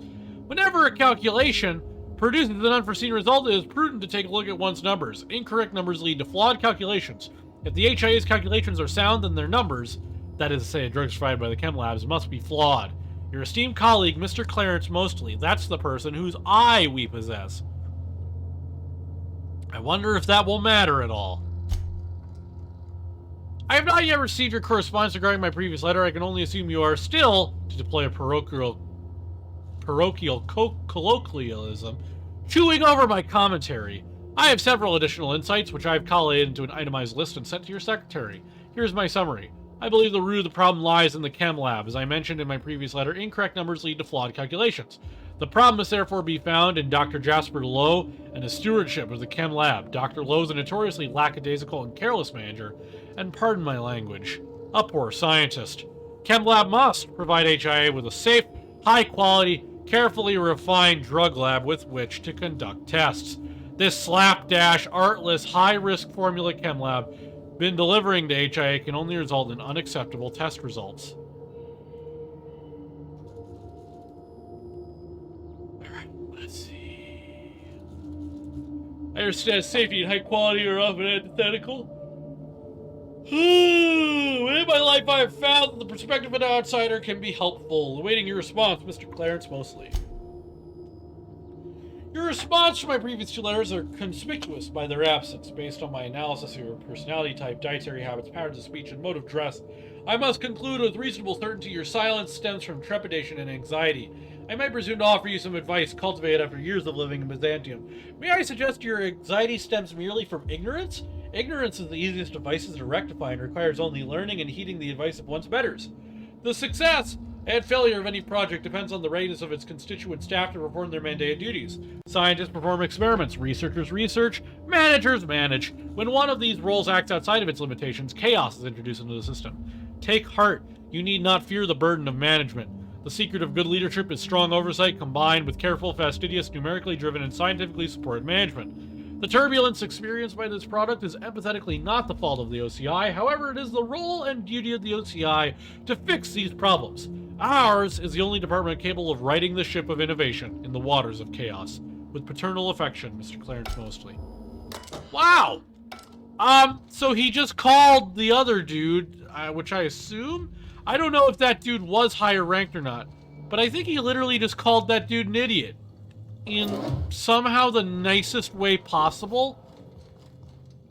Whenever a calculation produces an unforeseen result, it is prudent to take a look at one's numbers. Incorrect numbers lead to flawed calculations. If the HIA's calculations are sound, then their numbers, that is to say, drugs provided by the chem labs, must be flawed. Your esteemed colleague, Mr. Clarence Mostly, that's the person whose eye we possess. I wonder if that will matter at all. I have not yet received your correspondence regarding my previous letter. I can only assume you are still, to deploy a parochial colloquialism, chewing over my commentary. I have several additional insights, which I have collated into an itemized list and sent to your secretary. Here's my summary. I believe the root of the problem lies in the chem lab. As I mentioned in my previous letter, incorrect numbers lead to flawed calculations. The problem must therefore be found in Dr. Jasper Lowe and his stewardship of the chem lab. Dr. Lowe is a notoriously lackadaisical and careless manager, and pardon my language, a poor scientist. Chem lab must provide HIA with a safe, high-quality, carefully refined drug lab with which to conduct tests. This slapdash, artless, high-risk formula chem lab been delivering to HIA can only result in unacceptable test results. Alright, let's see. I understand safety and high quality are often antithetical. In my life, I have found that the perspective of an outsider can be helpful. Awaiting your response, Mr. Clarence Mosley. Your response to my previous 2 letters are conspicuous by their absence. Based on my analysis of your personality type, dietary habits, patterns of speech, and mode of dress, I must conclude with reasonable certainty your silence stems from trepidation and anxiety. I might presume to offer you some advice cultivated after years of living in Byzantium. May I suggest your anxiety stems merely from ignorance? Ignorance is the easiest of vices to rectify and requires only learning and heeding the advice of one's betters. The success and failure of any project depends on the readiness of its constituent staff to perform their mandated duties. Scientists perform experiments, researchers research, managers manage. When one of these roles acts outside of its limitations, chaos is introduced into the system. Take heart, you need not fear the burden of management. The secret of good leadership is strong oversight combined with careful, fastidious, numerically driven, and scientifically supported management. The turbulence experienced by this product is empathetically not the fault of the OCI, however, it is the role and duty of the OCI to fix these problems. Ours is the only department capable of righting the ship of innovation in the waters of chaos. With paternal affection, Mr. Clarence Mosley. Wow! So he just called the other dude, which I assume? I don't know if that dude was higher ranked or not, but I think he literally just called that dude an idiot. In somehow the nicest way possible.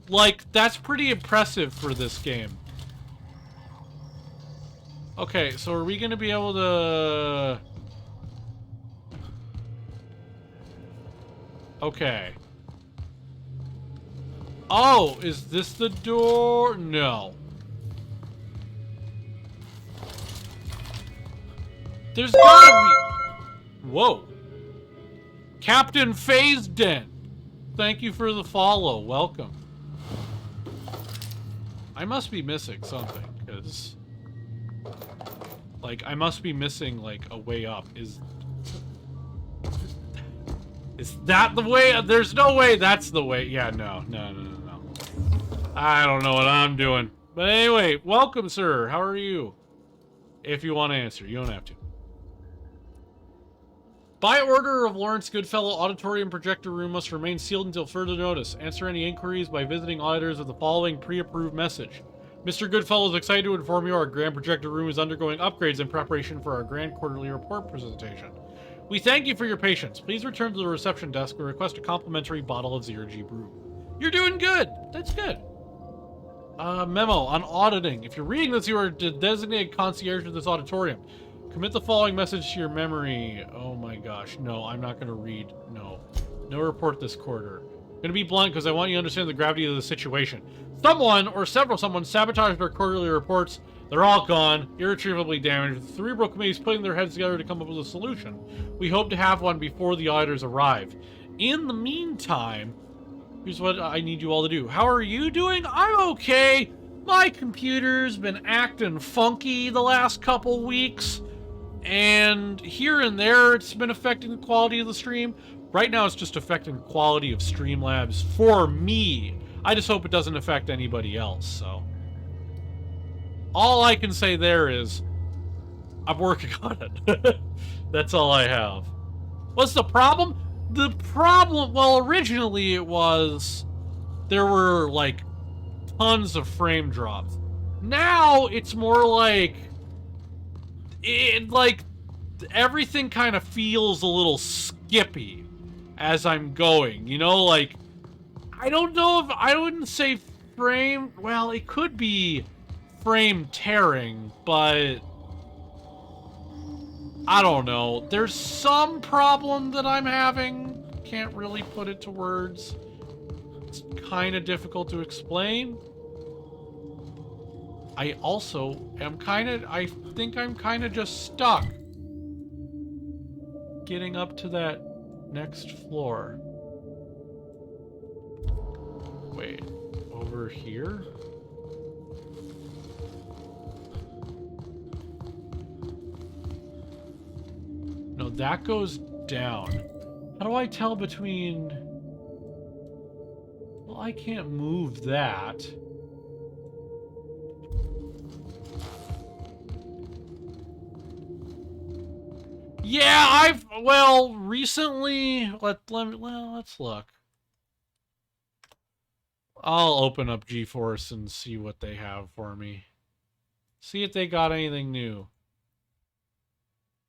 Like, that's pretty impressive for this game. Okay, so are we gonna be able to... Okay. Oh, is this the door? No. There's gotta be... Whoa. Captain Fazeden. Thank you for the follow. Welcome. I must be missing something, because... Like, I must be missing, like, a way up. Is that the way? There's no way that's the way. Yeah, no. I don't know what I'm doing. But anyway, welcome, sir. How are you? If you want to answer, you don't have to. By order of Lawrence Goodfellow, auditorium projector room must remain sealed until further notice. Answer any inquiries by visiting auditors with the following pre-approved message. Mr. Goodfellow is excited to inform you our grand projector room is undergoing upgrades in preparation for our grand quarterly report presentation. We thank you for your patience. Please return to the reception desk and request a complimentary bottle of ZRG brew. You're doing good. That's good. Memo on auditing. If you're reading this, you are the designated concierge of this auditorium. Commit the following message to your memory. Oh my gosh. No, I'm not going to read. No. No report this quarter. I'm going to be blunt because I want you to understand the gravity of the situation. Someone or several someone sabotaged our quarterly reports. They're all gone, irretrievably damaged. The cerebral committee's putting their heads together to come up with a solution. We hope to have one before the auditors arrive. In the meantime, here's what I need you all to do. How are you doing? I'm okay. My computer's been acting funky the last couple weeks. And here and there, it's been affecting the quality of the stream. Right now, it's just affecting the quality of Streamlabs for me. I just hope it doesn't affect anybody else, so. All I can say there is, I'm working on it. That's all I have. What's the problem? The problem, well, originally it was, there were, like, tons of frame drops. Now, it's more like, everything kind of feels a little skippy as I'm going, you know, like, I don't know if, I wouldn't say frame, well, it could be frame tearing, but I don't know. There's some problem that I'm having. Can't really put it to words. It's kind of difficult to explain. I also am I think I'm kind of just stuck getting up to that next floor. Wait, over here? No, that goes down. How do I tell between... Well, I can't move that. Yeah, well, recently, let's look. I'll open up GeForce and see what they have for me. See if they got anything new.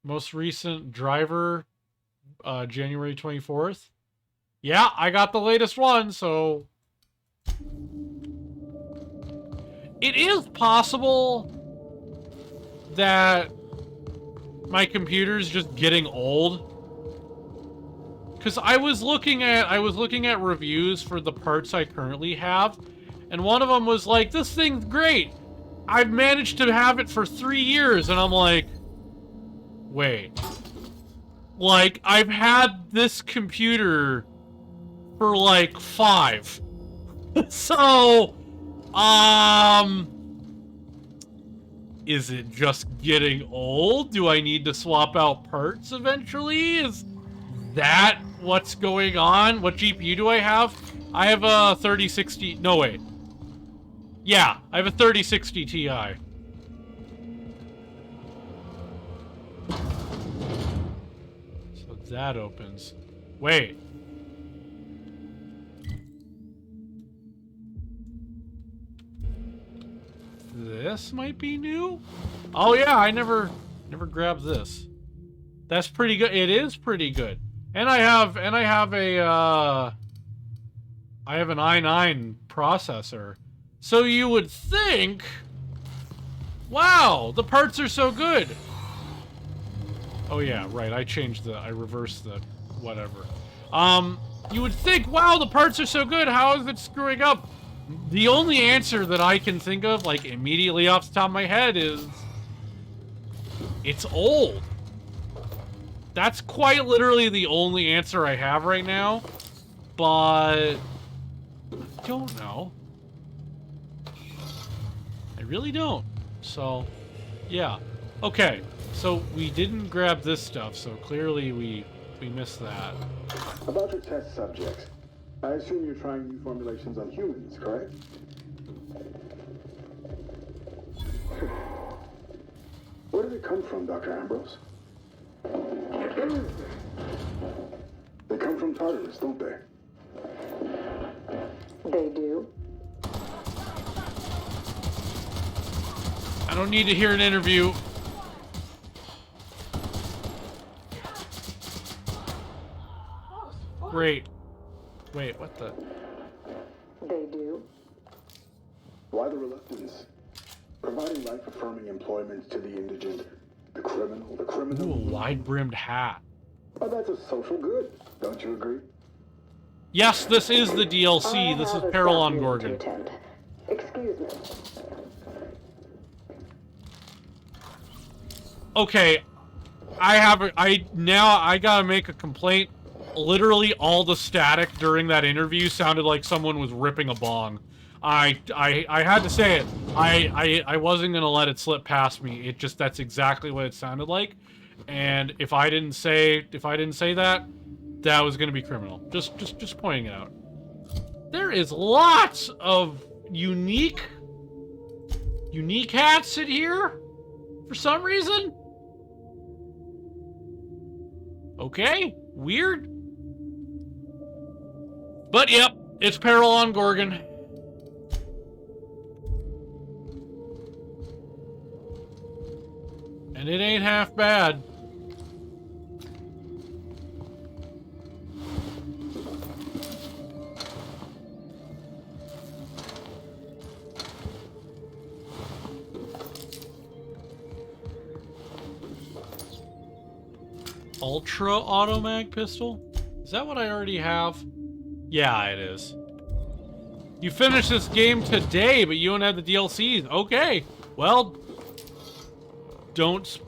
Most recent driver, January 24th. Yeah, I got the latest one, so... It is possible that my computer's just getting old. Because I was looking at reviews for the parts I currently have, and one of them was like, this thing's great. I've managed to have it for 3 years, and I'm like, wait. Like, I've had this computer for like 5. So, is it just getting old? Do I need to swap out parts eventually? Is that what's going on? What GPU do I have? I have a 3060... No, wait. Yeah, I have a 3060 Ti. So that opens. Wait. This might be new? Oh yeah, I never grabbed this. That's pretty good. It is pretty good. And I have an i9 processor. So you would think, wow, the parts are so good. Oh yeah, right. I reversed the whatever. You would think, wow, the parts are so good. How is it screwing up? The only answer that I can think of, like, immediately off the top of my head is... it's old. That's quite literally the only answer I have right now. But... I don't know. I really don't. So, yeah. Okay, so we didn't grab this stuff, so clearly we missed that. About your test subjects, I assume you're trying new formulations on humans, correct? Where did it come from, Dr. Ambrose? They come from Tartarus, don't they? They do. I don't need to hear an interview. Great. Wait, what the? They do. Why the reluctance? Providing life-affirming employment to the indigent, the criminal. Ooh, a wide-brimmed hat. Oh, that's a social good. Don't you agree? Yes, this is the DLC. This is Peril on Gorgon. Excuse me. Okay, I gotta make a complaint. Literally all the static during that interview sounded like someone was ripping a bong. I had to say it. I wasn't gonna let it slip past me. It just, that's exactly what it sounded like. And if I didn't say that, that was gonna be criminal. Just pointing it out. There is lots of unique hats in here for some reason. Okay, weird. But yep, it's Peril on Gorgon. And it ain't half bad. Ultra automag pistol? Is that what I already have? Yeah, it is. You finished this game today, but you don't have the DLCs. Okay. Well, don't...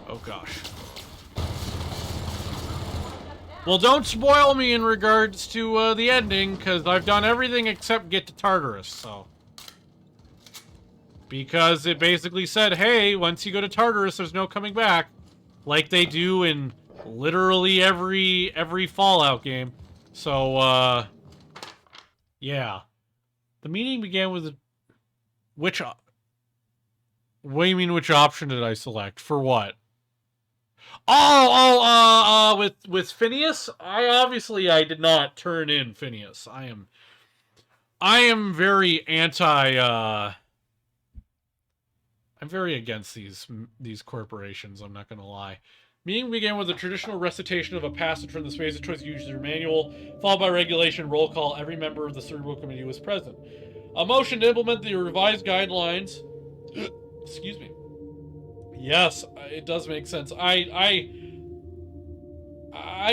Oh, gosh. Well, don't spoil me in regards to the ending, because I've done everything except get to Tartarus, so... Because it basically said, hey, once you go to Tartarus, there's no coming back. Like they do in literally every Fallout game. So, yeah. The meeting began with which... What do you mean, which option did I select? For what? With Phineas? I did not turn in Phineas. I am very I'm very against these corporations, I'm not going to lie. Meeting began with a traditional recitation of a passage from the Space of Choice user manual, followed by regulation roll call. Every member of the Cerebral Committee was present. A motion to implement the revised guidelines. Excuse me. Yes, it does make sense. I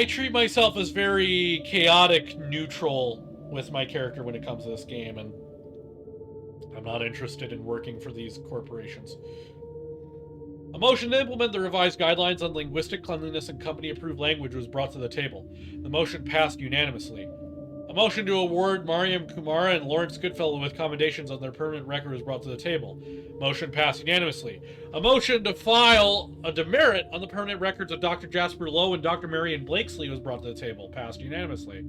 treat myself as very chaotic neutral with my character when it comes to this game, and I'm not interested in working for these corporations. A motion to implement the revised guidelines on linguistic cleanliness and company-approved language was brought to the table. The motion passed unanimously. A motion to award Mariam Kumara and Lawrence Goodfellow with commendations on their permanent record was brought to the table. Motion passed unanimously. A motion to file a demerit on the permanent records of Dr. Jasper Lowe and Dr. Marion Blakesley was brought to the table. Passed unanimously.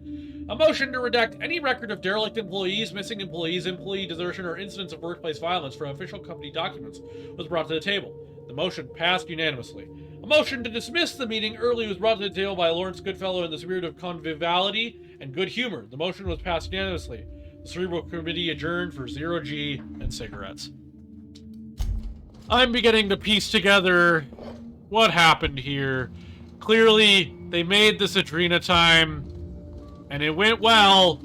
A motion to redact any record of derelict employees, missing employees, employee desertion, or incidents of workplace violence from official company documents was brought to the table. The motion passed unanimously. A motion to dismiss the meeting early was brought to the table by Lawrence Goodfellow in the spirit of conviviality and good humor. The motion was passed unanimously. The Cerebral Committee adjourned for 0G and cigarettes. I'm beginning to piece together what happened here. Clearly, they made this Adrena time, and it went well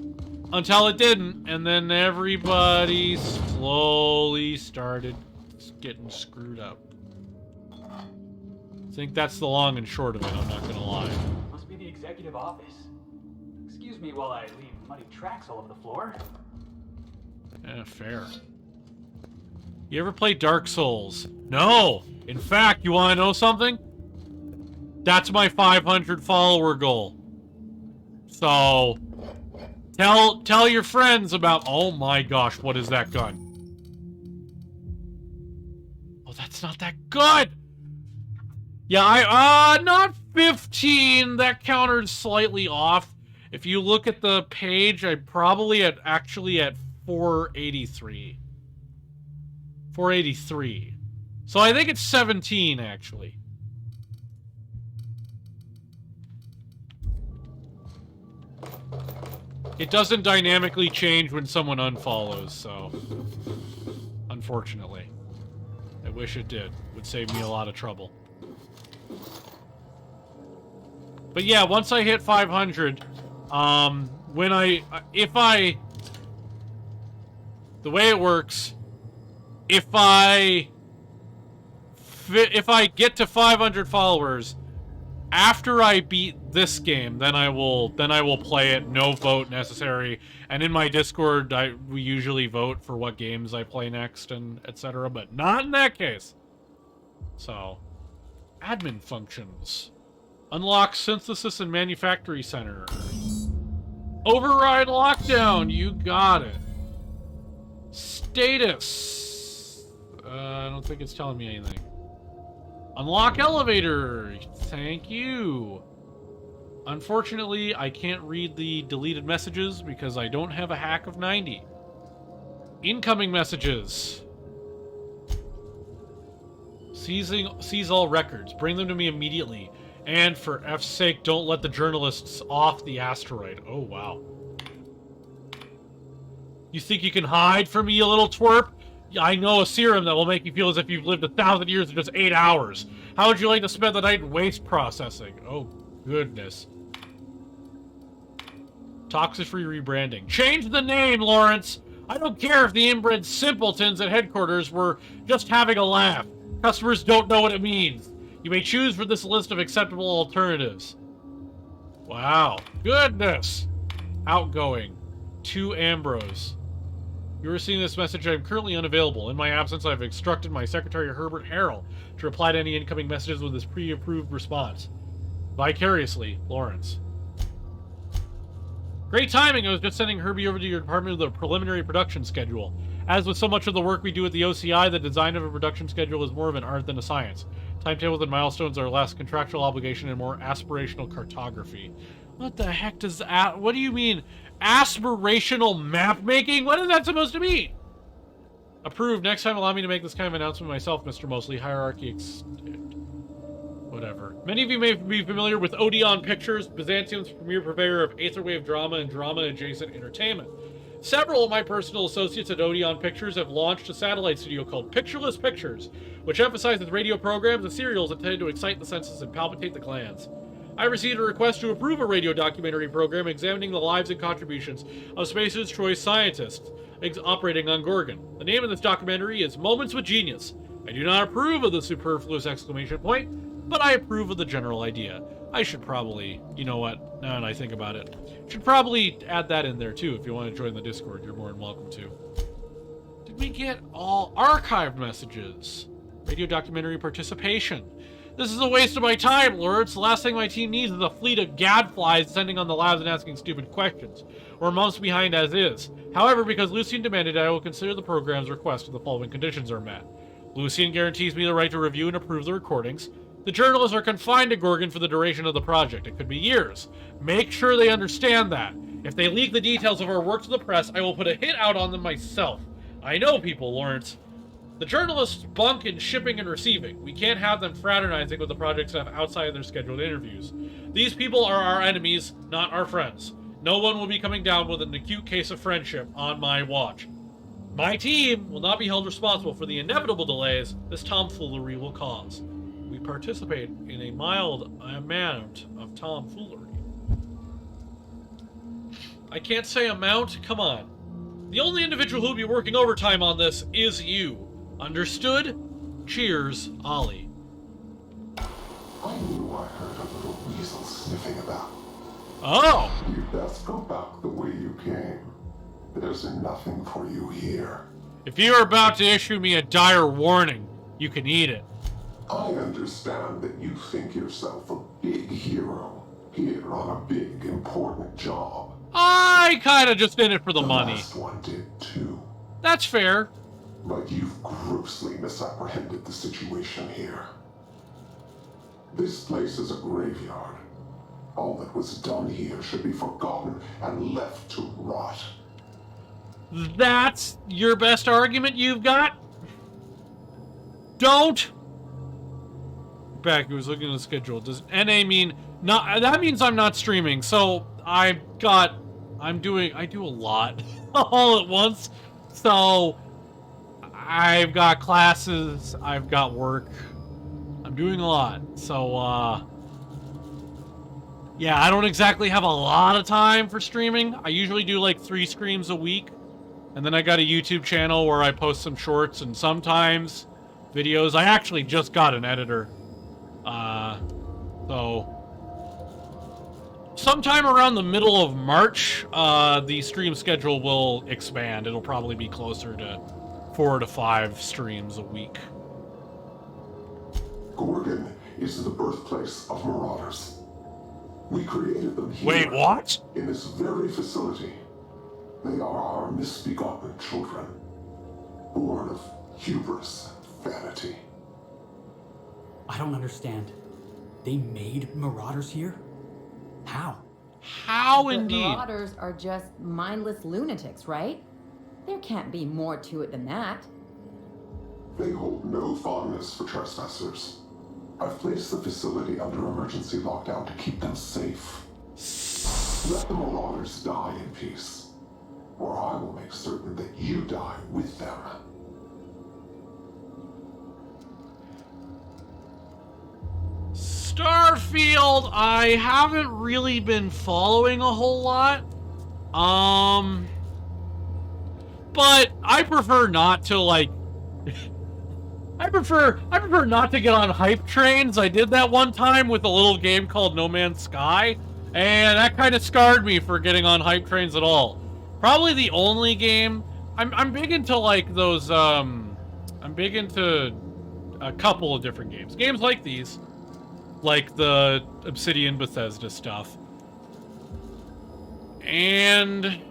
until it didn't, and then everybody slowly started getting screwed up. I think that's the long and short of it, I'm not gonna lie. Must be the executive office. Excuse me while I leave muddy tracks all over the floor. Yeah, fair. You ever play Dark Souls? No! In fact, you wanna know something? That's my 500 follower goal. So, tell your friends about... Oh my gosh, what is that gun? Oh, that's not that good! Yeah, not 15. That counter's slightly off. If you look at the page, I'm probably actually at 483. 483. So I think it's 17, actually. It doesn't dynamically change when someone unfollows, so... Unfortunately. I wish it did. It would save me a lot of trouble. But yeah, once I hit 500, the way it works, if I get to 500 followers after I beat this game, then I will play it. No vote necessary. And in my Discord, we usually vote for what games I play next and etc. But not in that case. So, admin functions. Unlock Synthesis and Manufactory Center. Override lockdown. You got it. Status. I don't think it's telling me anything. Unlock elevator. Thank you. Unfortunately, I can't read the deleted messages because I don't have a hack of 90. Incoming messages. Seize all records. Bring them to me immediately. And for F's sake, don't let the journalists off the asteroid. Oh, wow. You think you can hide from me, you little twerp? I know a serum that will make you feel as if you've lived 1,000 years in just 8 hours. How would you like to spend the night in waste processing? Oh, goodness. Toxic-free rebranding. Change the name, Lawrence! I don't care if the inbred simpletons at headquarters were just having a laugh. Customers don't know what it means. You may choose from this list of acceptable alternatives. Wow. Goodness! Outgoing. To Ambrose. You are receiving this message. I am currently unavailable. In my absence, I have instructed my secretary, Herbert Harrell, to reply to any incoming messages with his pre-approved response. Vicariously, Lawrence. Great timing! I was just sending Herbie over to your department with a preliminary production schedule. As with so much of the work we do at the OCI, the design of a production schedule is more of an art than a science. Timetables and milestones are less contractual obligation and more aspirational cartography. What the heck does that... What do you mean? Aspirational map making? What is that supposed to mean? Approved. Next time, allow me to make this kind of announcement myself, Mr. Mosley. Hierarchy whatever. Many of you may be familiar with Odeon Pictures, Byzantium's premier purveyor of Aetherwave drama and drama-adjacent entertainment. Several of my personal associates at Odeon Pictures have launched a satellite studio called Pictureless Pictures, which emphasizes radio programs and serials intended to excite the senses and palpitate the glands. I received a request to approve a radio documentary program examining the lives and contributions of Spacer's Choice scientists operating on Gorgon. The name of this documentary is Moments with Genius. I do not approve of the superfluous exclamation point, but I approve of the general idea. I should probably, you know what, now that I think about it, should probably add that in there too. If you want to join the Discord, you're more than welcome to. Did we get all archived messages? Radio documentary participation. This is a waste of my time, Lords. The last thing my team needs is a fleet of gadflies sending on the labs and asking stupid questions. We're months behind as is. However, because Lucian demanded it, I will consider the program's request if the following conditions are met. Lucian guarantees me the right to review and approve the recordings. The journalists are confined to Gorgon for the duration of the project. It could be years. Make sure they understand that. If they leak the details of our work to the press, I will put a hit out on them myself. I know people, Lawrence. The journalists bunk in shipping and receiving. We can't have them fraternizing with the project staff outside of their scheduled interviews. These people are our enemies, not our friends. No one will be coming down with an acute case of friendship on my watch. My team will not be held responsible for the inevitable delays this tomfoolery will cause. We participate in a mild amount of tomfoolery. I can't say amount? Come on. The only individual who will be working overtime on this is you. Understood? Cheers, Ollie. I knew I heard a little weasel sniffing about. Oh! You'd best go back the way you came. There's nothing for you here. If you're about to issue me a dire warning, you can eat it. I understand that you think yourself a big hero here on a big, important job. I kinda just in it for the money. Last one did too. That's fair. But you've grossly misapprehended the situation here. This place is a graveyard. All that was done here should be forgotten and left to rot. That's your best argument you've got? Don't. Back, who was looking at the schedule. Does NA mean not? That means I'm not streaming. So I do a lot all at once. So I've got classes, I've got work. I'm doing a lot. So yeah, I don't exactly have a lot of time for streaming. I usually do like 3 streams a week. And then I got a YouTube channel where I post some shorts and sometimes videos. I actually just got an editor. So sometime around the middle of March, the stream schedule will expand. It'll probably be closer to 4 to 5 streams a week. Gorgon is the birthplace of marauders. We created them here. Wait, what? In this very facility. They are our misbegotten children, born of hubris and vanity. I don't understand. They made marauders here? How? How But indeed? marauders are just mindless lunatics, right? There can't be more to it than that. They hold no fondness for trespassers. I've placed the facility under emergency lockdown to keep them safe. Let the marauders die in peace. Or I will make certain that you die with them. Starfield, I haven't really been following a whole lot. But I prefer not to like I prefer not to get on hype trains. I did that one time with a little game called No Man's Sky, and that kind of scarred me for getting on hype trains at all. Probably the only game I'm big into like those I'm big into a couple of different games. Games like these, like the Obsidian Bethesda stuff. And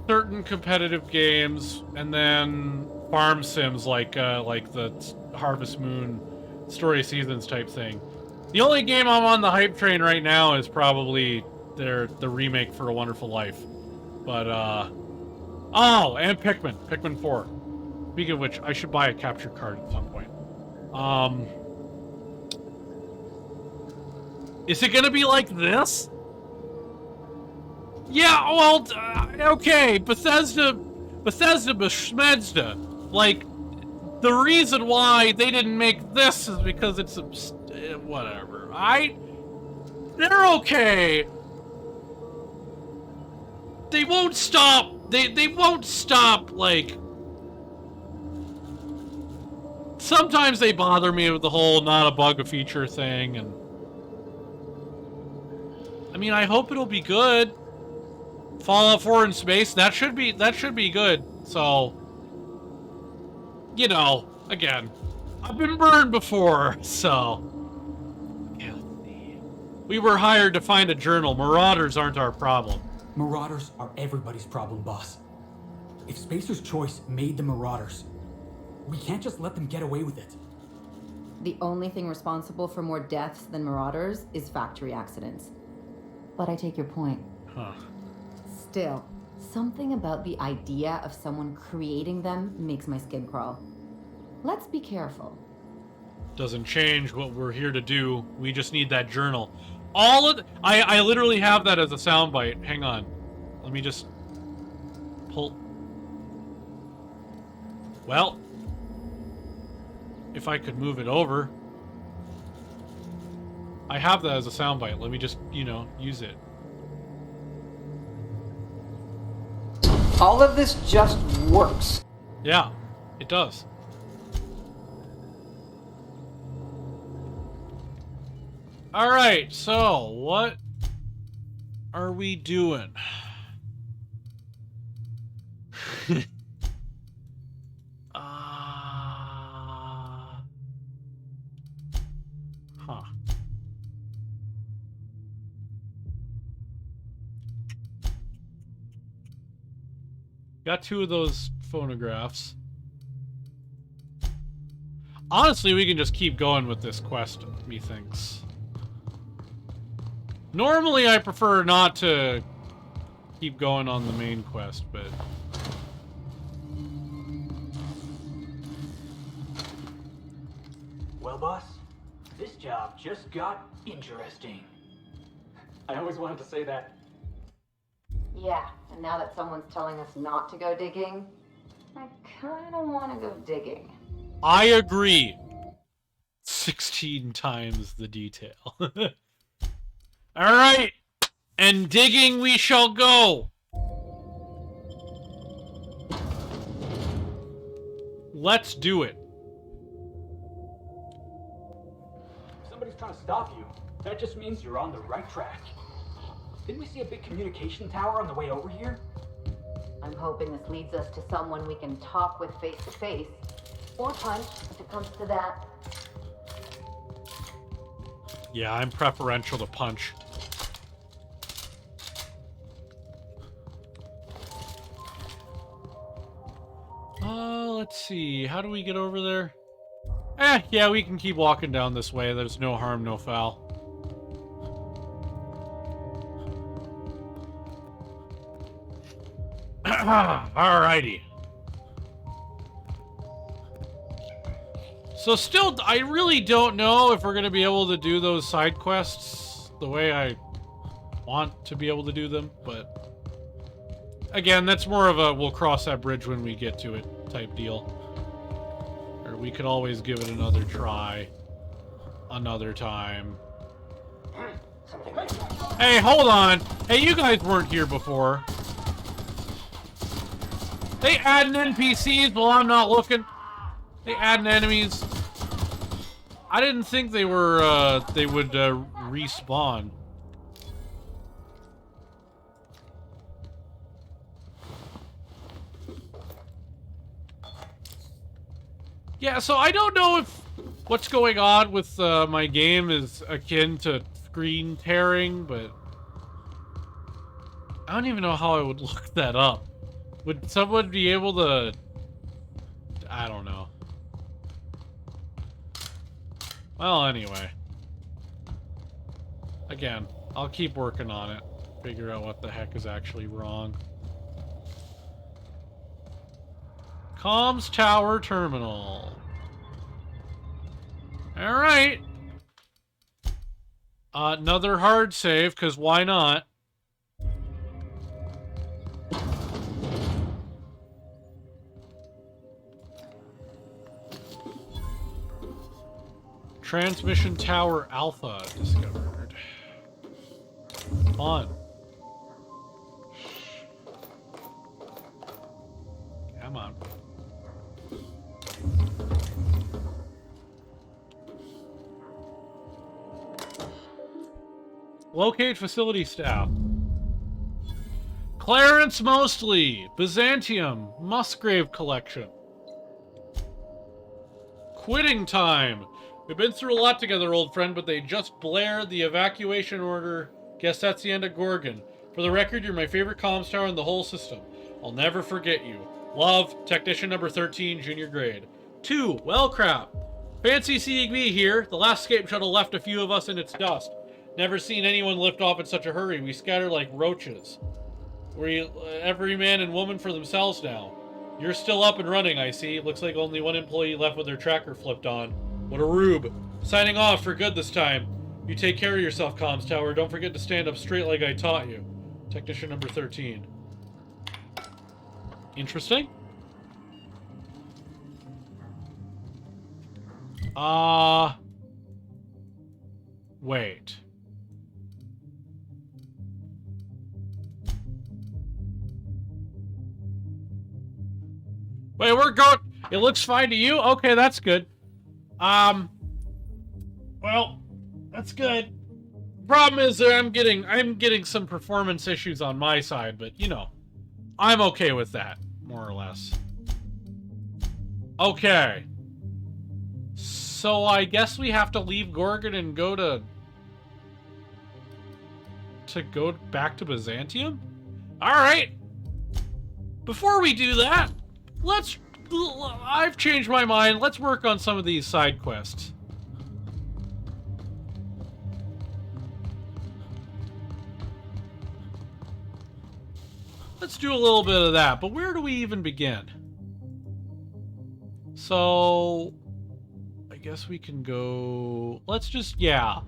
certain competitive games, and then farm sims like the Harvest Moon Story Seasons type thing. The only game I'm on the hype train right now is probably the remake for A Wonderful Life. But, oh, and Pikmin 4. Speaking of which, I should buy a capture card at some point. Is it gonna be like this? Yeah, well, okay, Bethesda Bethesda. Like, the reason why they didn't make this is because it's whatever. They're okay. They won't stop. They won't stop, like... Sometimes they bother me with the whole not a bug a feature thing, and... I mean, I hope it'll be good. Fallout 4 in space, that should be good. So, you know, again, I've been burned before, so... Okay, let's see. We were hired to find a journal. Marauders aren't our problem. Marauders are everybody's problem, boss. If Spacer's Choice made the Marauders, we can't just let them get away with it. The only thing responsible for more deaths than Marauders is factory accidents. But I take your point. Huh. Still, something about the idea of someone creating them makes my skin crawl. Let's be careful. Doesn't change what we're here to do. We just need that journal. All of I literally have that as a soundbite. Hang on. Let me just pull. Well, if I could move it over. I have that as a soundbite. Let me just, you know, use it. All of this just works. Yeah, it does. All right, so what are we doing? Huh. Got 2 of those phonographs. Honestly, we can just keep going with this quest, methinks. Normally, I prefer not to keep going on the main quest, but... Well, boss, this job just got interesting. I always wanted to say that. Yeah, and now that someone's telling us not to go digging, I kinda wanna go digging. I agree. 16 times the detail. Alright! And digging we shall go! Let's do it. If somebody's trying to stop you, that just means you're on the right track. Didn't we see a big communication tower on the way over here? I'm hoping this leads us to someone we can talk with face to face. Or punch, if it comes to that. Yeah, I'm preferential to punch. Let's see. How do we get over there? Yeah, we can keep walking down this way. There's no harm, no foul. Alrighty. So still, I really don't know if we're going to be able to do those side quests the way I want to be able to do them, but... Again, that's more of a we'll cross that bridge when we get to it type deal. Or we could always give it another try. Another time. Hey, hold on! Hey, you guys weren't here before. They adding NPCs while I'm not looking. They adding enemies. I didn't think they were, they would, respawn. Yeah, so I don't know if what's going on with, my game is akin to screen tearing, but... I don't even know how I would look that up. Would someone be able to... I don't know. Well, anyway. Again, I'll keep working on it. Figure out what the heck is actually wrong. Comms Tower Terminal. Alright. Another hard save, because why not? Transmission Tower Alpha discovered. Fun. Come on. Locate facility staff. Clarence Mostly, Byzantium, Musgrave Collection. Quitting time. We've been through a lot together, old friend, but they just blared the evacuation order. Guess that's the end of Gorgon. For the record, you're my favorite comms tower in the whole system. I'll never forget you. Love, Technician number 13, junior grade. 2, well crap. Fancy seeing me here. The last escape shuttle left a few of us in its dust. Never seen anyone lift off in such a hurry. We scatter like roaches. We're every man and woman for themselves now. You're still up and running, I see. Looks like only one employee left with their tracker flipped on. What a rube. Signing off for good this time. You take care of yourself, comms tower. Don't forget to stand up straight like I taught you. Technician number 13. Interesting. Wait. Wait, we're going... It looks fine to you? Okay, that's good. Well, that's good. Problem is that I'm getting some performance issues on my side, but, you know, I'm okay with that, more or less. Okay. So I guess we have to leave Gorgon and go to go back to Byzantium? Alright. Before we do that, I've changed my mind. Let's work on some of these side quests. Let's do a little bit of that, but where do we even begin? So, I guess we can go... Let's just, yeah.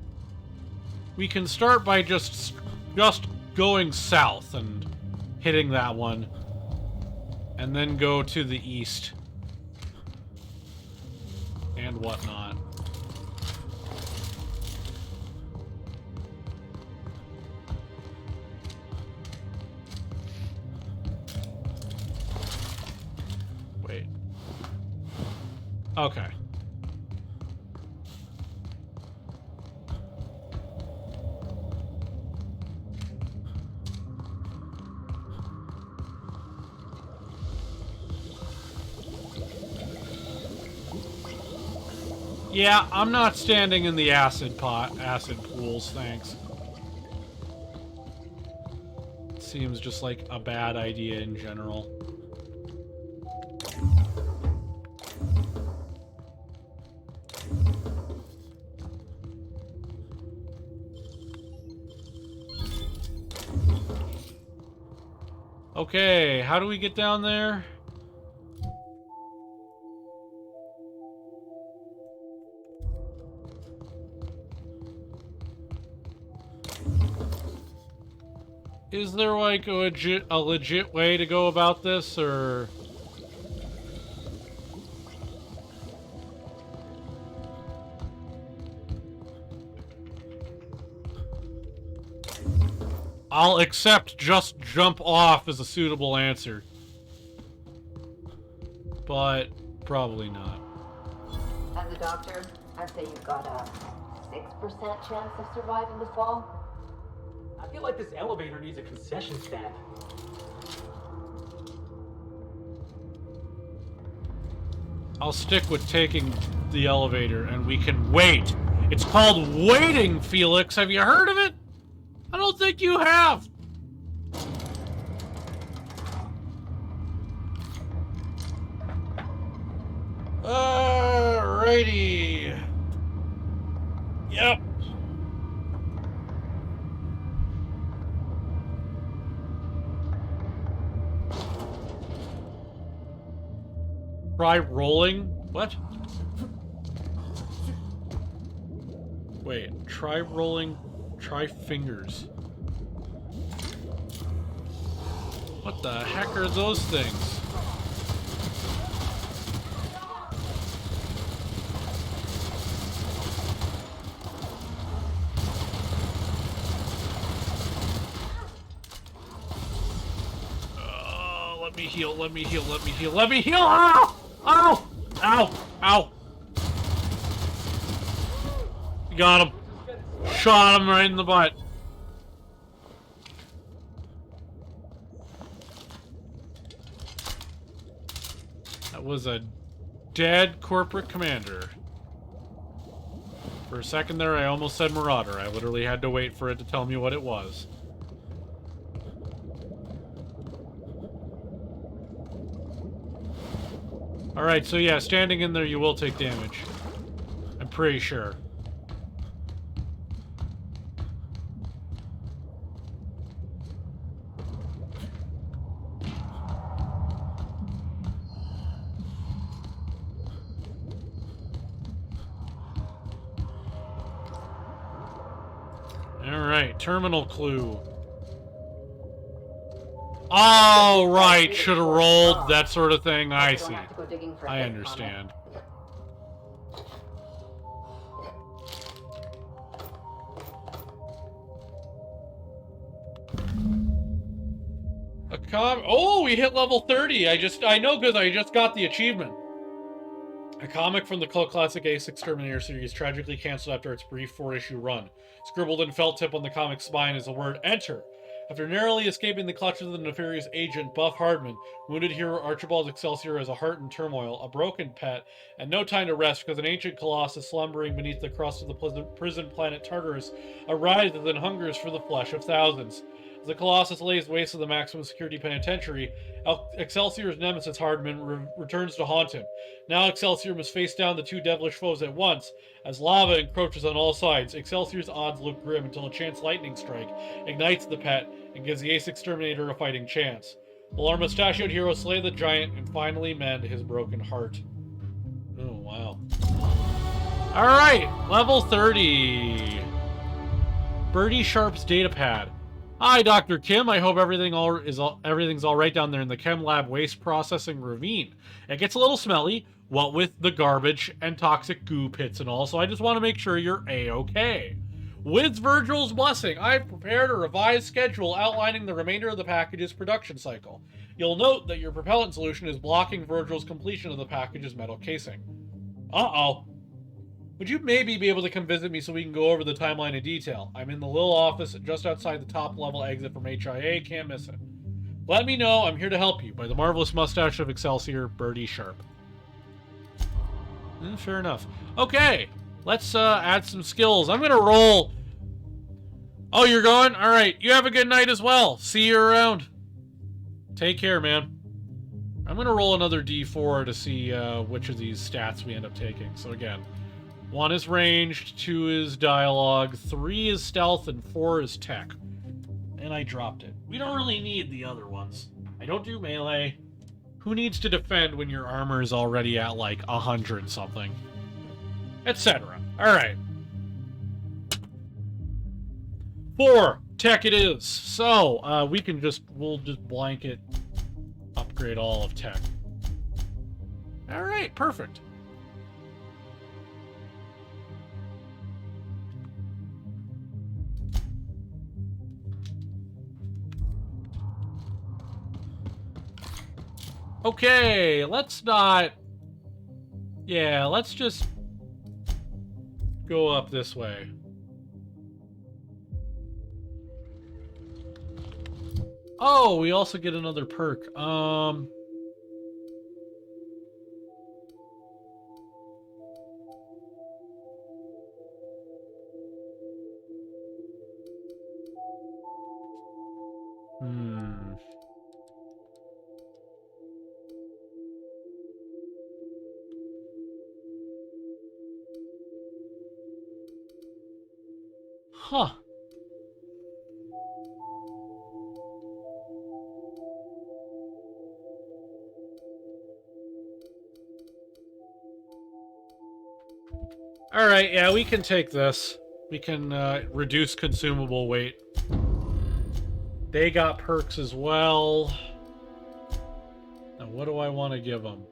We can start by just going south and hitting that one. And then go to the east. And whatnot. Wait. Okay. Yeah, I'm not standing in the acid pools, thanks. Seems just like a bad idea in general. Okay, how do we get down there? Is there like a legit way to go about this, or... I'll accept just jump off as a suitable answer. But probably not. As a doctor, I'd say you've got a 6% chance of surviving the fall. I feel like this elevator needs a concession stand. I'll stick with taking the elevator and we can wait. It's called waiting, Felix. Have you heard of it? I don't think you have. Alrighty. Yep. Try rolling? What? Wait, try rolling, try fingers. What the heck are those things? let me heal, let me heal, let me heal, let me heal! Ow! Ow! Ow! Ow! Got him. Shot him right in the butt. That was a dead corporate commander. For a second there, I almost said Marauder. I literally had to wait for it to tell me what it was. Alright, so yeah, standing in there you will take damage. I'm pretty sure. Alright, terminal clue. Oh, right, should have rolled, that sort of thing. I see. I understand. Oh, we hit level 30. I know because I just got the achievement. A comic from the cult classic Ace Exterminator series tragically canceled after its brief 4-issue run. Scribbled in felt tip on the comic's spine is the word Enter. After narrowly escaping the clutches of the nefarious agent Buff Hardman, wounded hero Archibald Excelsior has a heart in turmoil, a broken pet, and no time to rest because an ancient colossus slumbering beneath the crust of the prison planet Tartarus arises and hungers for the flesh of thousands. As the Colossus lays waste to the maximum security penitentiary, Excelsior's nemesis Hardman returns to haunt him. Now Excelsior must face down the two devilish foes at once. As lava encroaches on all sides, Excelsior's odds look grim until a chance lightning strike ignites the pet and gives the Ace Exterminator a fighting chance. Will our mustachioed hero slay the giant and finally mend his broken heart? Oh, wow. Alright, level 30. Birdie Sharp's datapad. Hi, Dr. Kim. I hope everything's all right down there in the chem lab waste processing ravine. It gets a little smelly, what with the garbage and toxic goo pits and all, so I just want to make sure you're A-okay. With Virgil's blessing, I've prepared a revised schedule outlining the remainder of the package's production cycle. You'll note that your propellant solution is blocking Virgil's completion of the package's metal casing. Uh-oh. Would you maybe be able to come visit me so we can go over the timeline in detail? I'm in the little office just outside the top level exit from HIA, can't miss it. Let me know, I'm here to help you. By the marvelous mustache of Excelsior, Birdie Sharp. Fair enough. Okay, let's add some skills. I'm gonna roll. Oh, you're going? Alright, you have a good night as well. See you around. Take care, man. I'm gonna roll another D4 to see which of these stats we end up taking. So again, 1 is ranged, 2 is dialogue, 3 is stealth, and 4 is tech. And I dropped it. We don't really need the other ones. I don't do melee. Who needs to defend when your armor is already at like 100 something? Etc. Alright. 4, tech it is. So, we'll just blanket upgrade all of tech. Alright, perfect. Okay, let's not... Yeah, let's just go up this way. Oh, we also get another perk. Huh. Alright, yeah, we can take this. We can reduce consumable weight. They got perks as well. Now, what do I want to give them?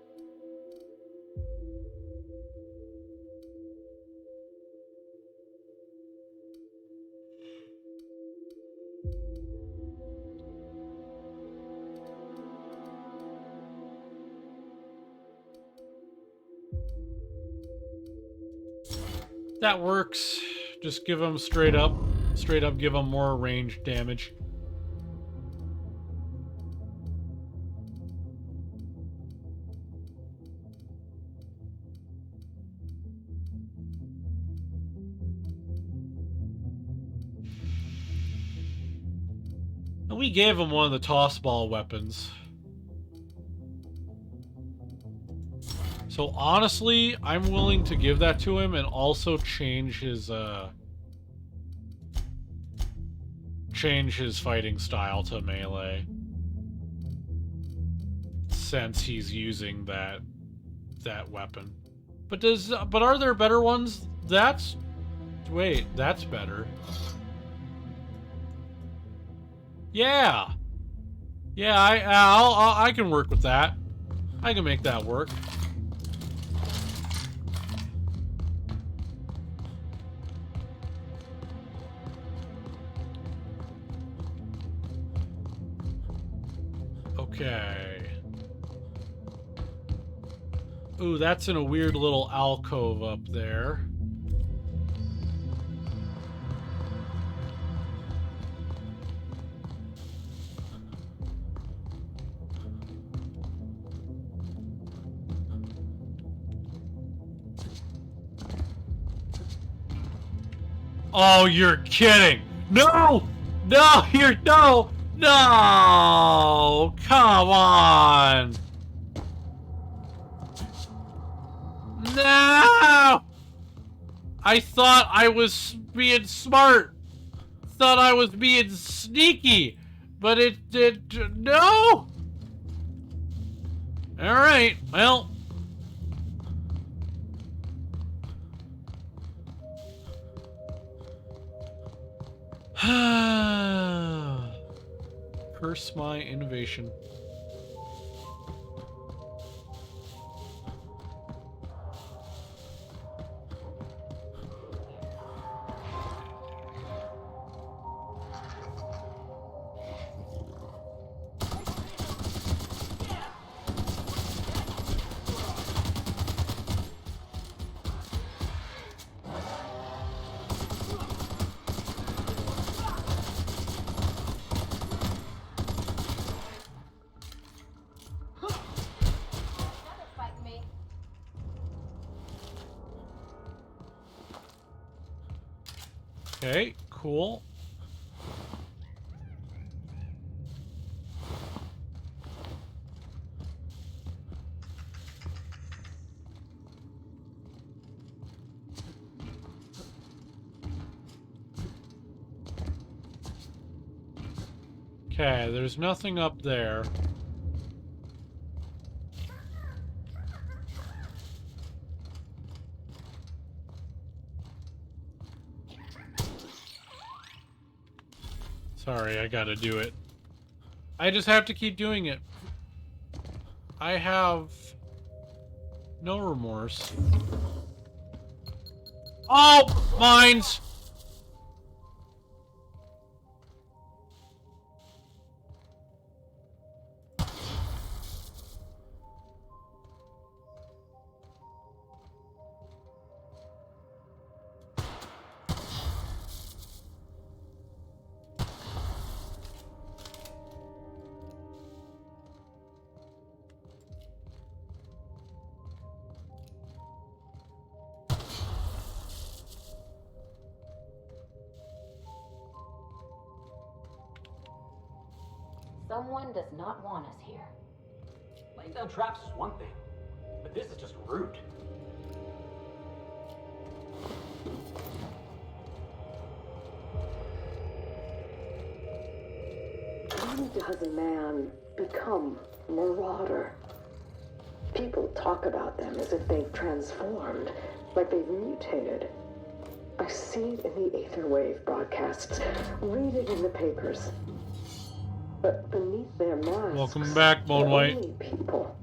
That works. Just give him straight up give him more range damage. And we gave him one of the toss ball weapons. So honestly, I'm willing to give that to him and also change his fighting style to melee. Since he's using that weapon. But are there better ones? Wait, that's better. Yeah. Yeah, I can work with that. I can make that work. Okay. Ooh, that's in a weird little alcove up there. Oh, you're kidding. No! No, no! Come on! No! I thought I was being smart. Thought I was being sneaky. But it did... No! Alright, well... Curse my innovation. Okay, cool. Okay, there's nothing up there. Sorry, I gotta do it. I just have to keep doing it. I have no remorse. Oh, mines! Someone does not want us here. Laying down traps is one thing, but this is just rude. When does a man become marauder? People talk about them as if they've transformed, like they've mutated. I see it in the Aetherwave broadcasts, read it in the papers. But beneath their masks, welcome back, Bone they're White. only people.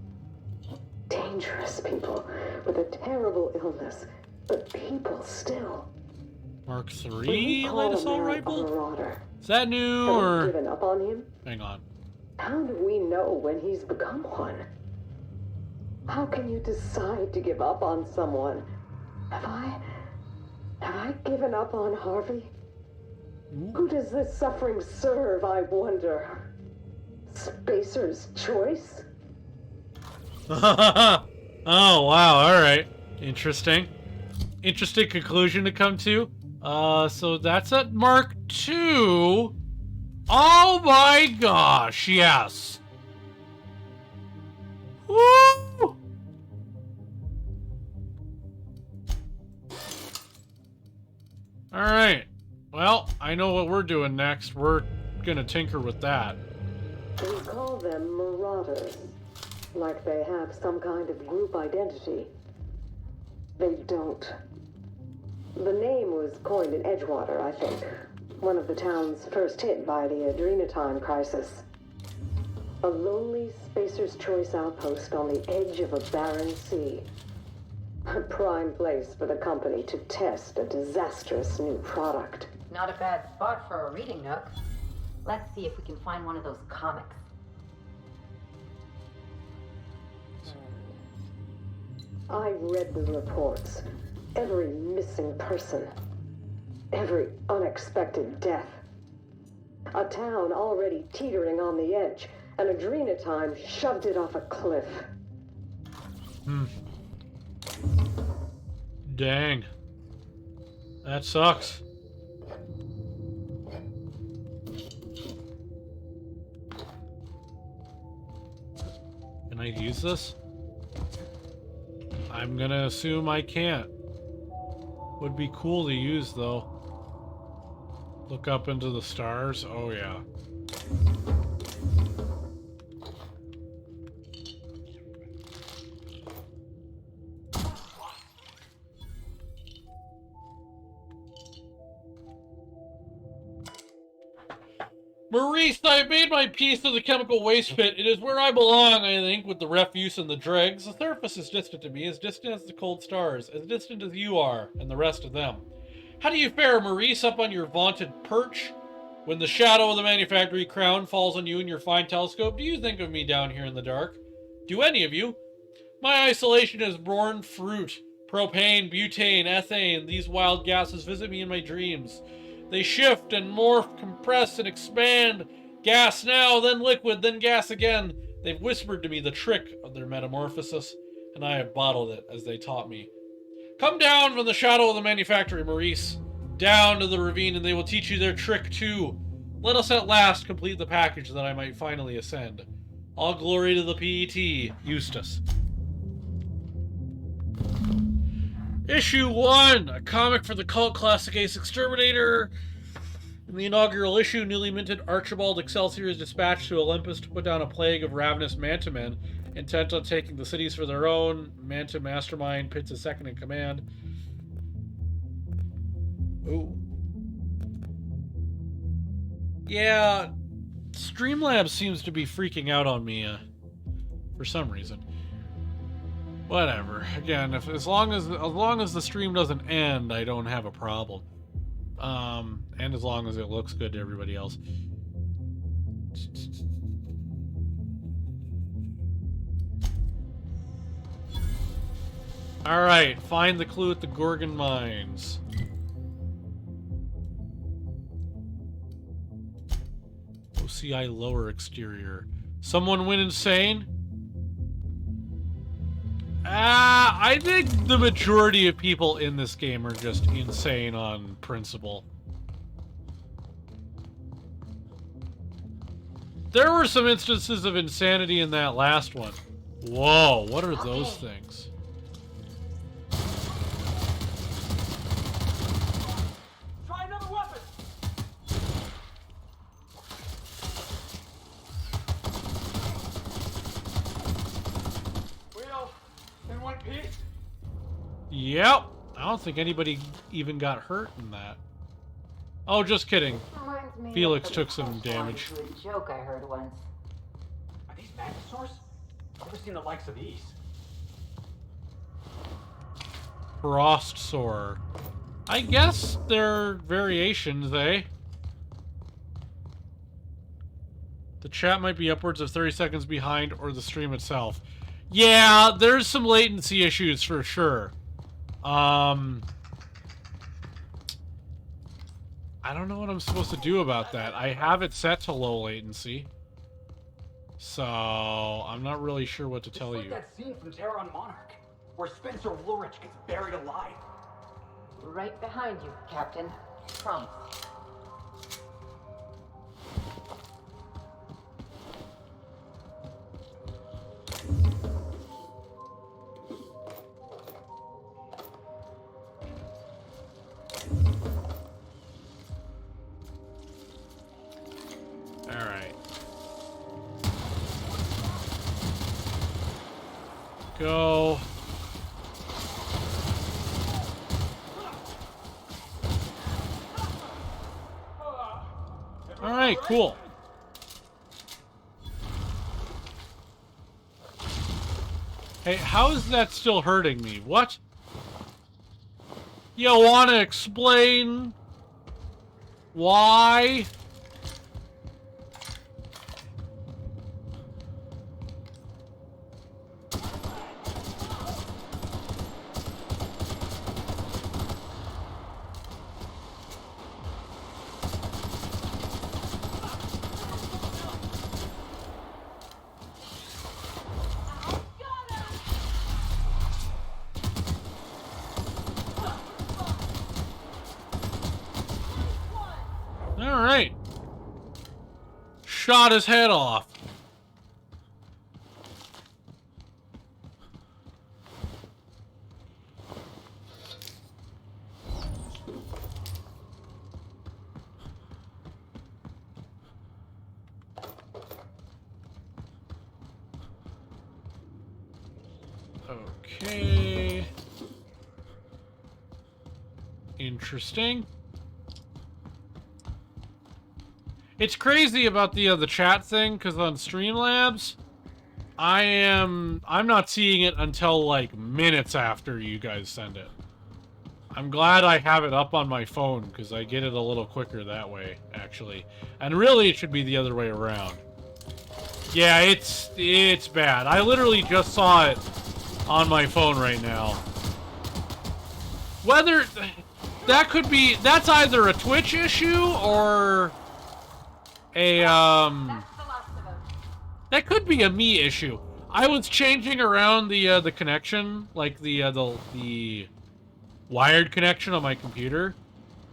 Dangerous people with a terrible illness, but people still. Mark When 3 we call light a assault man a rifle? marauder, Is that new have we or... given up on him? Hang on. How do we know when he's become one? How can you decide to give up on someone? Have I Have I given up on Harvey? Who does this suffering serve, I wonder? Spacer's choice? Oh, wow, alright. Interesting. Interesting conclusion to come to. So that's at Mark 2. Oh my gosh, yes. Woo! Alright. Well, I know what we're doing next. We're gonna tinker with that. We call them Marauders. Like they have some kind of group identity. They don't. The name was coined in Edgewater, I think. One of the towns first hit by the Adrenatine crisis. A lonely Spacer's Choice outpost on the edge of a barren sea. A prime place for the company to test a disastrous new product. Not a bad spot for a reading nook. Let's see if we can find one of those comics. I read the reports. Every missing person. Every unexpected death. A town already teetering on the edge, and Adrenatine shoved it off a cliff. Dang. That sucks. Can I use this? I'm gonna assume I can't. Would be cool to use though. Look up into the stars. Oh yeah. Maurice, I have made my peace of the chemical waste pit. It is where I belong, I think, with the refuse and the dregs. The surface is distant to me, as distant as the cold stars, as distant as you are, and the rest of them. How do you fare, Maurice, up on your vaunted perch? When the shadow of the manufactory crown falls on you and your fine telescope, do you think of me down here in the dark? Do any of you? My isolation has borne fruit. Propane, butane, ethane, these wild gases visit me in my dreams. They shift and morph, compress and expand. Gas now, then liquid, then gas again. They've whispered to me the trick of their metamorphosis, and I have bottled it as they taught me. Come down from the shadow of the manufactory, Maurice. Down to the ravine, and they will teach you their trick too. Let us at last complete the package that I might finally ascend. All glory to the PET, Eustace. Issue 1, a comic for the cult classic Ace Exterminator. In the inaugural issue, newly minted Archibald Excelsior is dispatched to Olympus to put down a plague of ravenous Mantamen, intent on taking the cities for their own. Manta Mastermind pits is second in command. Ooh. Yeah, Streamlabs seems to be freaking out on me for some reason. Whatever. Again, as long as the stream doesn't end, I don't have a problem. And as long as it looks good to everybody else. All right, find the clue at the Gorgon mines. OCI lower exterior. Someone went insane? I think the majority of people in this game are just insane on principle. There were some instances of insanity in that last one. Whoa, what are those things? Try another weapon. Well, in one piece. Yep. I don't think anybody even got hurt in that. Oh, just kidding. Reminds me Felix of the took some damage. punchline to a joke I heard once. Are these Magosaurs? Never seen the likes of these. Frost Sore. I guess they're variations, eh? The chat might be upwards of 30 seconds behind, or the stream itself. Yeah, there's some latency issues for sure. I don't know what I'm supposed to do about that. I have it set to low latency. So, I'm not really sure what to tell It's like you. that scene from Terror on Monarch, where Spencer Woolrich gets buried alive. Right behind you, Captain. Promise. Alright. Go. Alright, cool. Hey, how is that still hurting me? What? You want to explain why? Alright. Shot his head off. Okay. Interesting. It's crazy about the chat thing, because on Streamlabs, I'm not seeing it until like minutes after you guys send it. I'm glad I have it up on my phone, because I get it a little quicker that way, actually. And really, it should be the other way around. Yeah, it's bad. I literally just saw it on my phone right now. Whether that could be, that's either a Twitch issue or a that could be a me issue. I was changing around the connection, like the wired connection on my computer.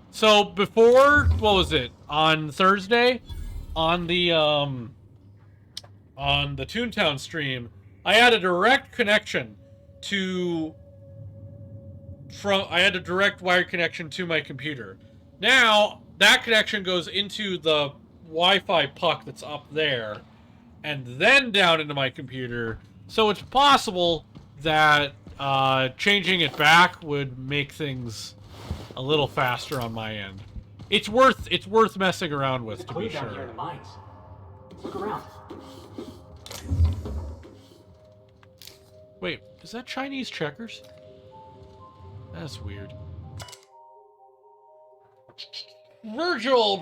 So before, what was it, on Thursday, on the Toontown stream, I had a direct connection to I had a direct wired connection to my computer. Now that connection goes into the Wi-Fi puck that's up there, and then down into my computer. So it's possible that changing it back would make things a little faster on my end. It's worth messing around with, to be Down here in sure. the mines. Look around. Wait, is that Chinese checkers? That's weird. Virgil,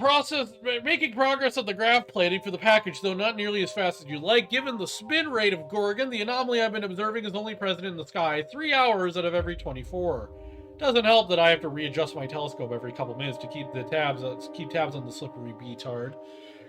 making progress on the graph plating for the package, though not nearly as fast as you'd like. Given the spin rate of Gorgon, the anomaly I've been observing is only present in the sky 3 hours out of every 24. Doesn't help that I have to readjust my telescope every couple minutes to keep tabs on the slippery beatard.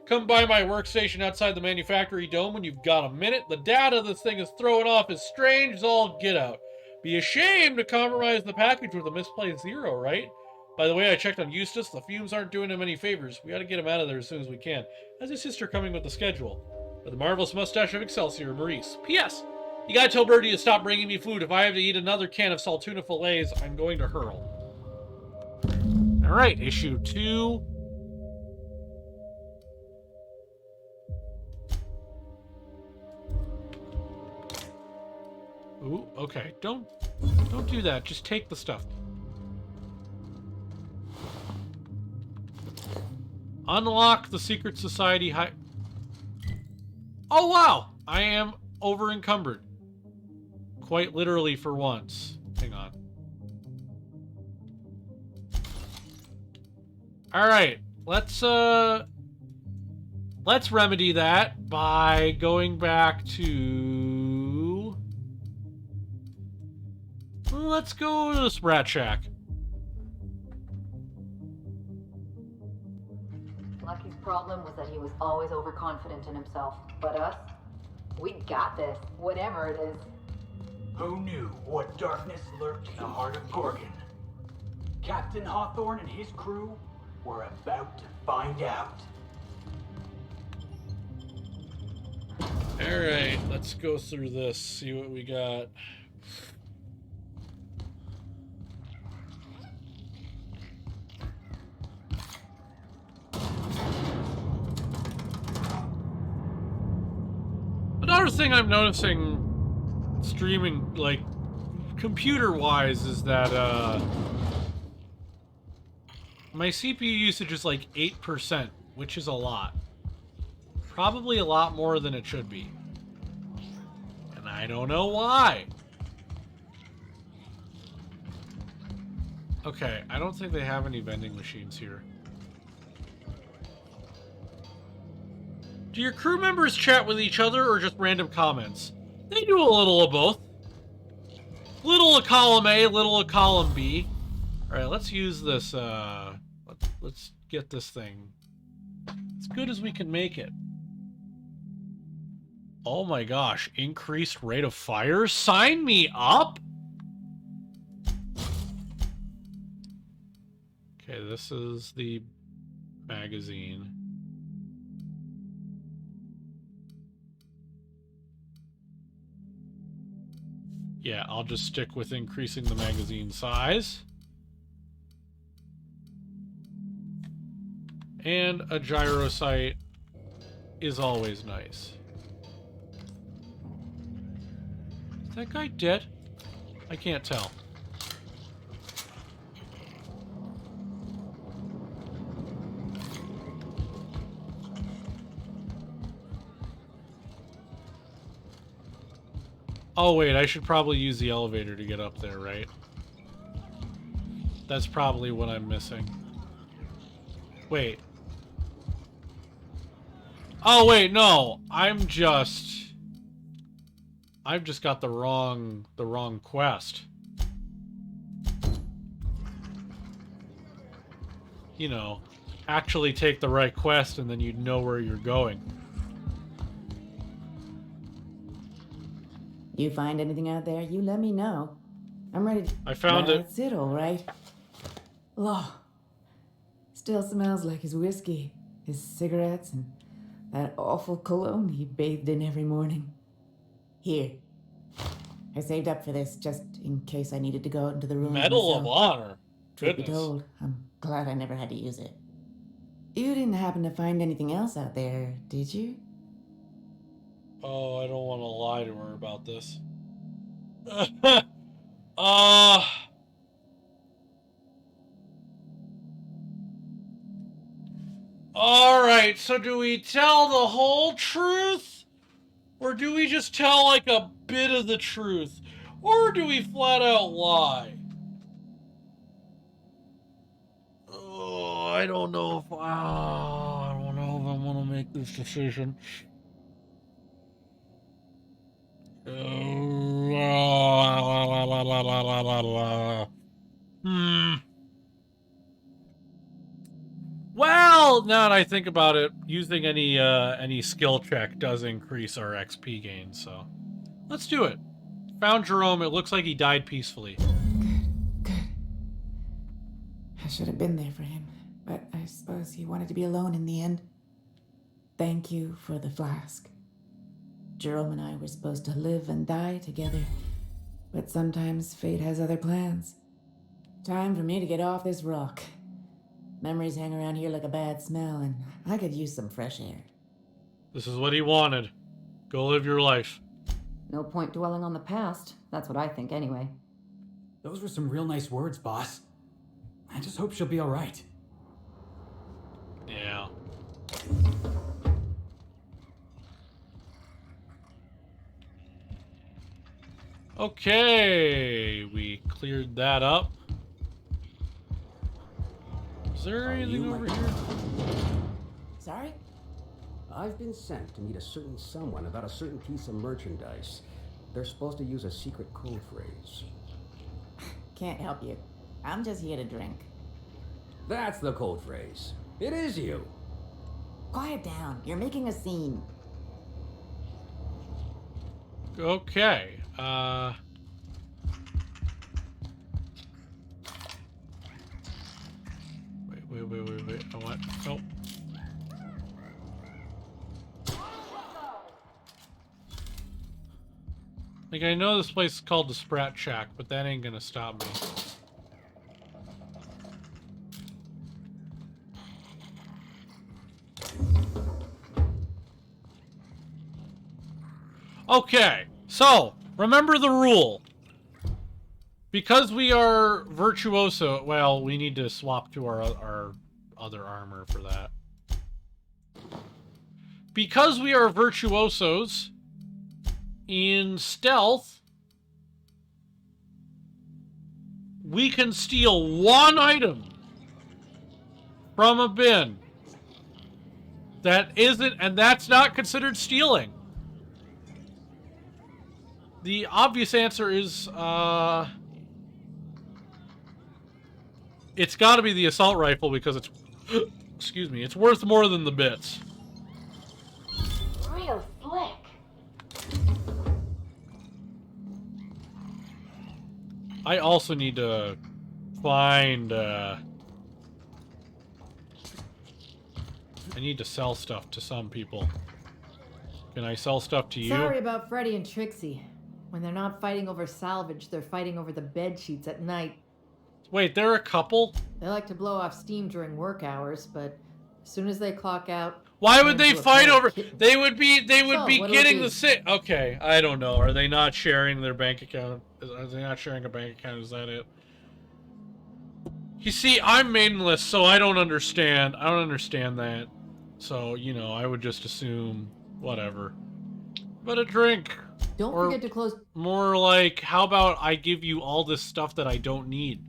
Come by my workstation outside the manufactory dome when you've got a minute. The data this thing is throwing off is strange as all get out. Be ashamed to compromise the package with a misplaced zero, right? By the way, I checked on Eustace. The fumes aren't doing him any favors. We ought to get him out of there as soon as we can. How's his sister coming with the schedule? With the marvelous mustache of Excelsior, Maurice. P.S. You gotta tell Birdie to stop bringing me food. If I have to eat another can of Saltuna fillets, I'm going to hurl. Alright, issue 2. Ooh, okay. Don't do that. Just take the stuff. Unlock the secret society Oh, wow! I am over encumbered. Quite literally for once. Hang on. Alright. Let's remedy that by going back to... Let's go to the Sprat Shack. problem was that he was always overconfident in himself. But us? We got this, whatever it is. Who knew what darkness lurked in the heart of Gorgon? Captain Hawthorne and his crew were about to find out. Alright, let's go through this, see what we got. Another thing I'm noticing streaming, like, computer-wise, is that, my CPU usage is like 8%, which is a lot. Probably a lot more than it should be. And I don't know why. Okay, I don't think they have any vending machines here. Do your crew members chat with each other or just random comments? They do a little of both. Little of column A, little of column B. Alright, let's use this, let's get this thing as good as we can make it. Oh my gosh, increased rate of fire? Sign me up? Okay, this is the magazine. Yeah, I'll just stick with increasing the magazine size. And a gyro sight is always nice. Is that guy dead? I can't tell. Oh wait, I should probably use the elevator to get up there, right? That's probably what I'm missing. Wait. Oh wait, no. I've just got the wrong quest. You know, actually take the right quest and then you'd know where you're going. You find anything out there, you let me know. I'm ready to... I found it. That's it, all right. Law. Still smells like his whiskey, his cigarettes, and that awful cologne he bathed in every morning. Here. I saved up for this just in case I needed to go out into the room. Medal of Honor. Truth be Goodness. told, I'm glad I never had to use it. You didn't happen to find anything else out there, did you? Oh, I don't want to lie to her about this. Alright, so do we tell the whole truth? Or do we just tell like a bit of the truth? Or do we flat out lie? Oh, I don't know if I want to make this decision. Well, now that I think about it, using any skill check does increase our XP gain, so let's do it. Found Jerome. It looks like he died peacefully. Good. I should have been there for him, but I suppose he wanted to be alone in the end. Thank you for the flask. Jerome and I were supposed to live and die together, but sometimes fate has other plans. Time for me to get off this rock. Memories hang around here like a bad smell, and I could use some fresh air. This is what he wanted. Go live your life. No point dwelling on the past. That's what I think anyway. Those were some real nice words, boss. I just hope she'll be all right. Yeah. Okay, we cleared that up. Is there anything over here? Sorry? I've been sent to meet a certain someone about a certain piece of merchandise. They're supposed to use a secret code phrase. Can't help you. I'm just here to drink. That's the code phrase. It is you. Quiet down. You're making a scene. Okay. Wait. I want. Nope. Like, I know this place is called the Sprat Shack, but that ain't gonna stop me. Okay, so, remember the rule. Because we are virtuoso, well, we need to swap to our other armor for that. Because we are virtuosos in stealth, we can steal one item from a bin that isn't, and that's not considered stealing. The obvious answer is, it's got to be the assault rifle because it's, excuse me, it's worth more than the bits. Real slick. I also need to find, I need to sell stuff to some people. Can I sell stuff to you? Sorry about Freddy and Trixie. When they're not fighting over salvage, they're fighting over the bed sheets at night. Wait, they're a couple? They like to blow off steam during work hours, but as soon as they clock out... Why would they fight over... They would be So, getting the same... Okay, I don't know. Are they not sharing their bank account? Are they not sharing a bank account? Is that it? You see, I'm maidenless, so I don't understand. I don't understand that. So, you know, I would just assume... Whatever. But a drink. Don't forget to close... More like, how about I give you all this stuff that I don't need?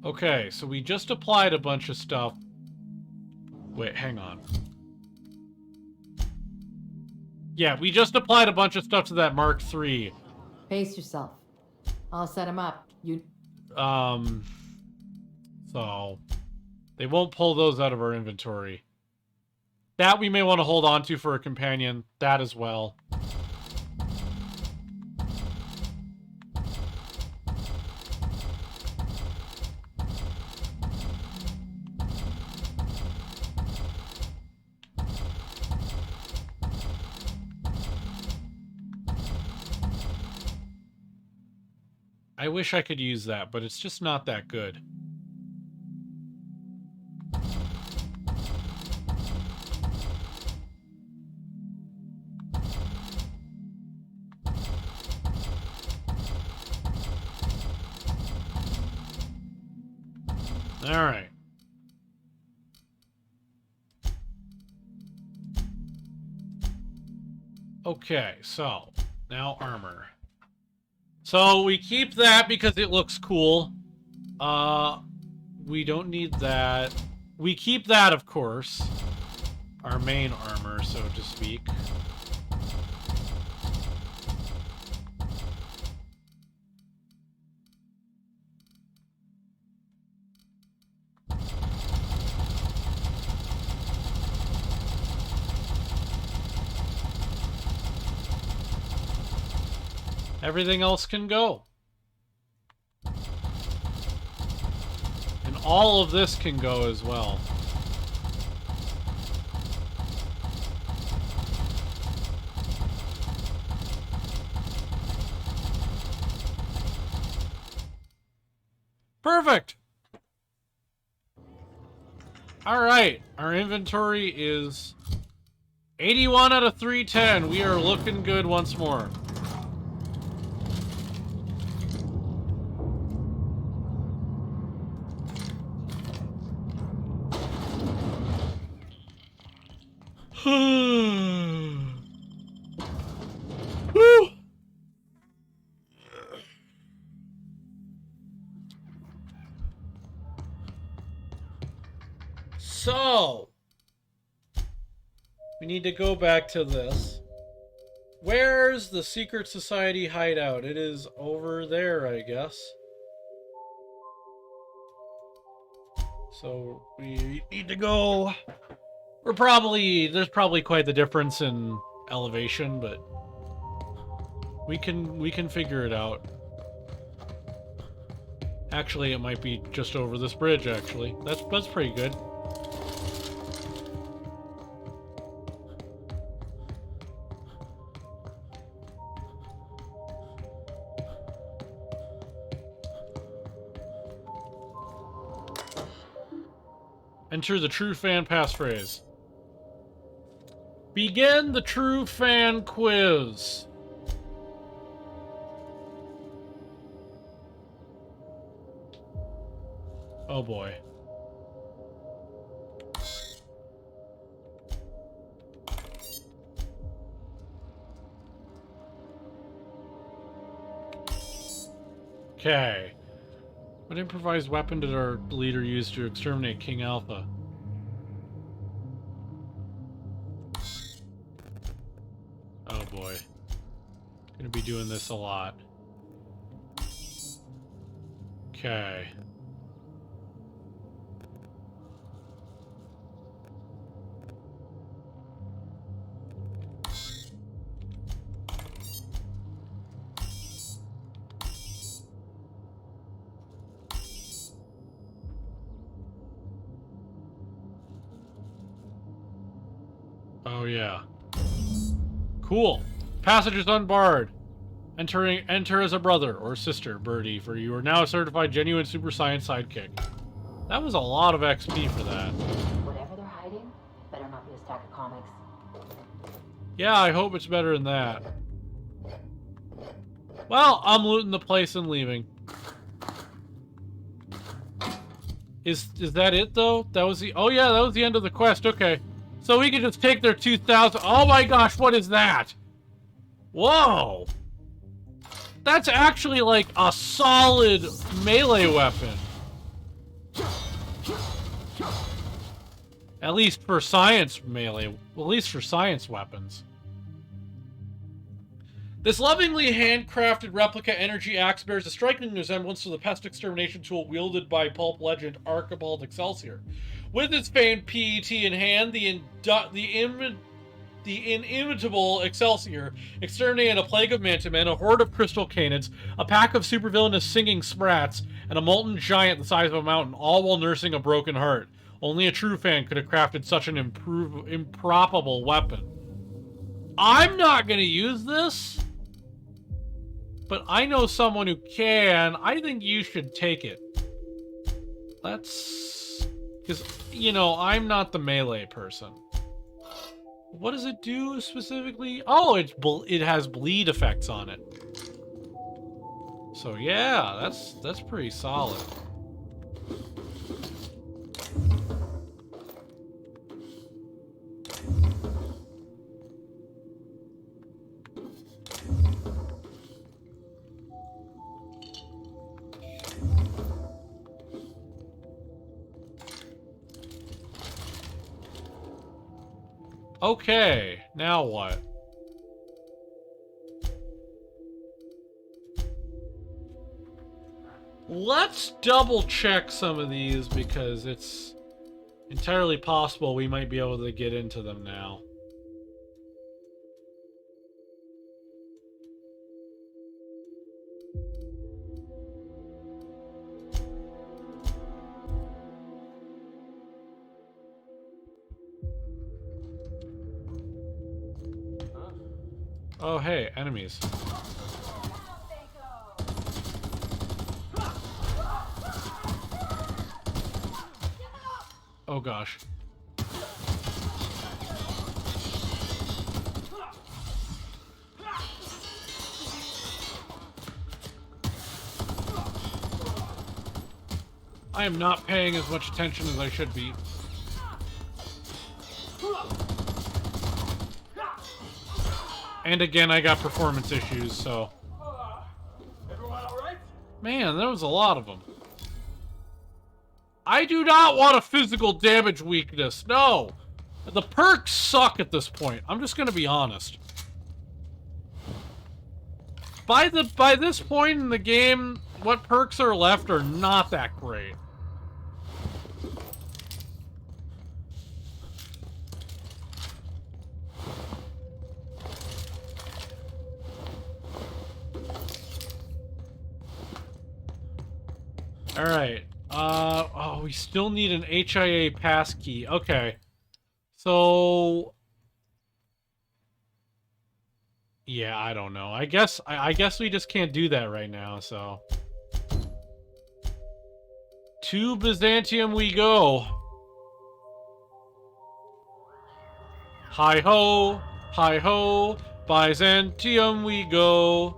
Okay, so we just applied a bunch of stuff. Wait, hang on. Yeah, we just applied a bunch of stuff to that Mark III. Pace yourself. I'll set him up. You... So... They won't pull those out of our inventory. That we may want to hold on to for a companion. That as well. I wish I could use that, but it's just not that good. All right. Okay, so now armor. So we keep that because it looks cool. We don't need that. We keep that, of course. Our main armor, so to speak. Everything else can go. And all of this can go as well. Perfect! Alright, our inventory is 81 out of 310. We are looking good once more. Woo! So, we need to go back to this. Where's the secret society hideout? It is over there, I guess. So we need to go. There's probably quite the difference in elevation, but we can figure it out. Actually, it might be just over this bridge, actually. That's pretty good. Enter the true fan passphrase. Begin the true fan quiz. Oh boy. Okay. What improvised weapon did our leader use to exterminate King Alpha? Oh boy. Gonna be doing this a lot. Okay. Oh yeah. Cool. Passage is unbarred. Enter as a brother or sister, Birdie, for you are now a certified genuine super science sidekick. That was a lot of XP for that. Whatever they're hiding, better not be a stack of comics. Yeah, I hope it's better than that. Well, I'm looting the place and leaving. Is that it though? That was the... Oh yeah, that was the end of the quest. Okay. So we can just take their 2,000... Oh my gosh, what is that? Whoa! That's actually like a solid melee weapon. At least for science melee. At least for science weapons. This lovingly handcrafted replica energy axe bears a striking resemblance to the pest extermination tool wielded by pulp legend Archibald Excelsior. With its famed PET in hand, the inimitable Excelsior exterminated a plague of mantimen, a horde of crystal canids, a pack of supervillainous singing sprats, and a molten giant the size of a mountain, all while nursing a broken heart. Only a true fan could have crafted such an improbable weapon. I'm not gonna use this, but I know someone who can. I think you should take it. Let's... Because, you know, I'm not the melee person. What does it do specifically? Oh, it has bleed effects on it. So yeah, that's pretty solid. Okay, now what? Let's double check some of these because it's entirely possible we might be able to get into them now. Oh, hey, enemies. Oh, gosh. I am not paying as much attention as I should be. And again, I got performance issues, so... Everyone alright? Man, there was a lot of them. I do not want a physical damage weakness, no! The perks suck at this point. I'm just gonna be honest. by this point in the game, what perks are left are not that great. All right. Oh, we still need an HIA passkey. Okay. So yeah, I don't know. I guess we just can't do that right now, so to Byzantium we go. Hi ho, Byzantium we go.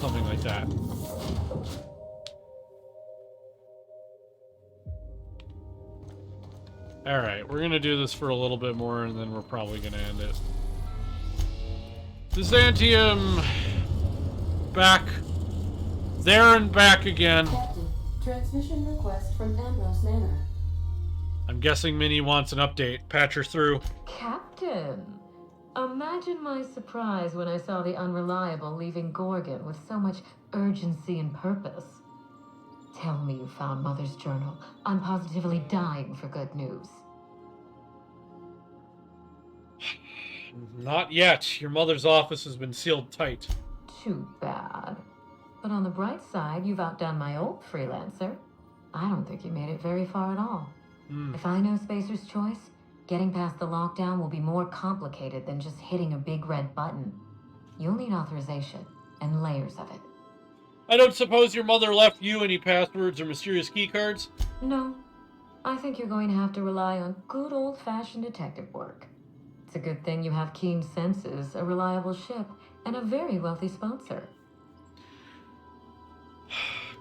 Something like that. Alright, we're gonna do this for a little bit more and then we're probably gonna end it. Byzantium! Back. There and back again. Captain, transmission request from Ambrose Manor. I'm guessing Minnie wants an update. Patch her through. Captain! Imagine my surprise when I saw the Unreliable leaving Gorgon with so much urgency and purpose. Tell me you found Mother's journal. I'm positively dying for good news. Not yet. Your mother's office has been sealed tight. Too bad. But on the bright side, you've outdone my old freelancer. I don't think you made it very far at all. If I know Spacer's Choice, getting past the lockdown will be more complicated than just hitting a big red button. You'll need authorization and layers of it. I don't suppose your mother left you any passwords or mysterious keycards? No. I think you're going to have to rely on good old-fashioned detective work. It's a good thing you have keen senses, a reliable ship, and a very wealthy sponsor.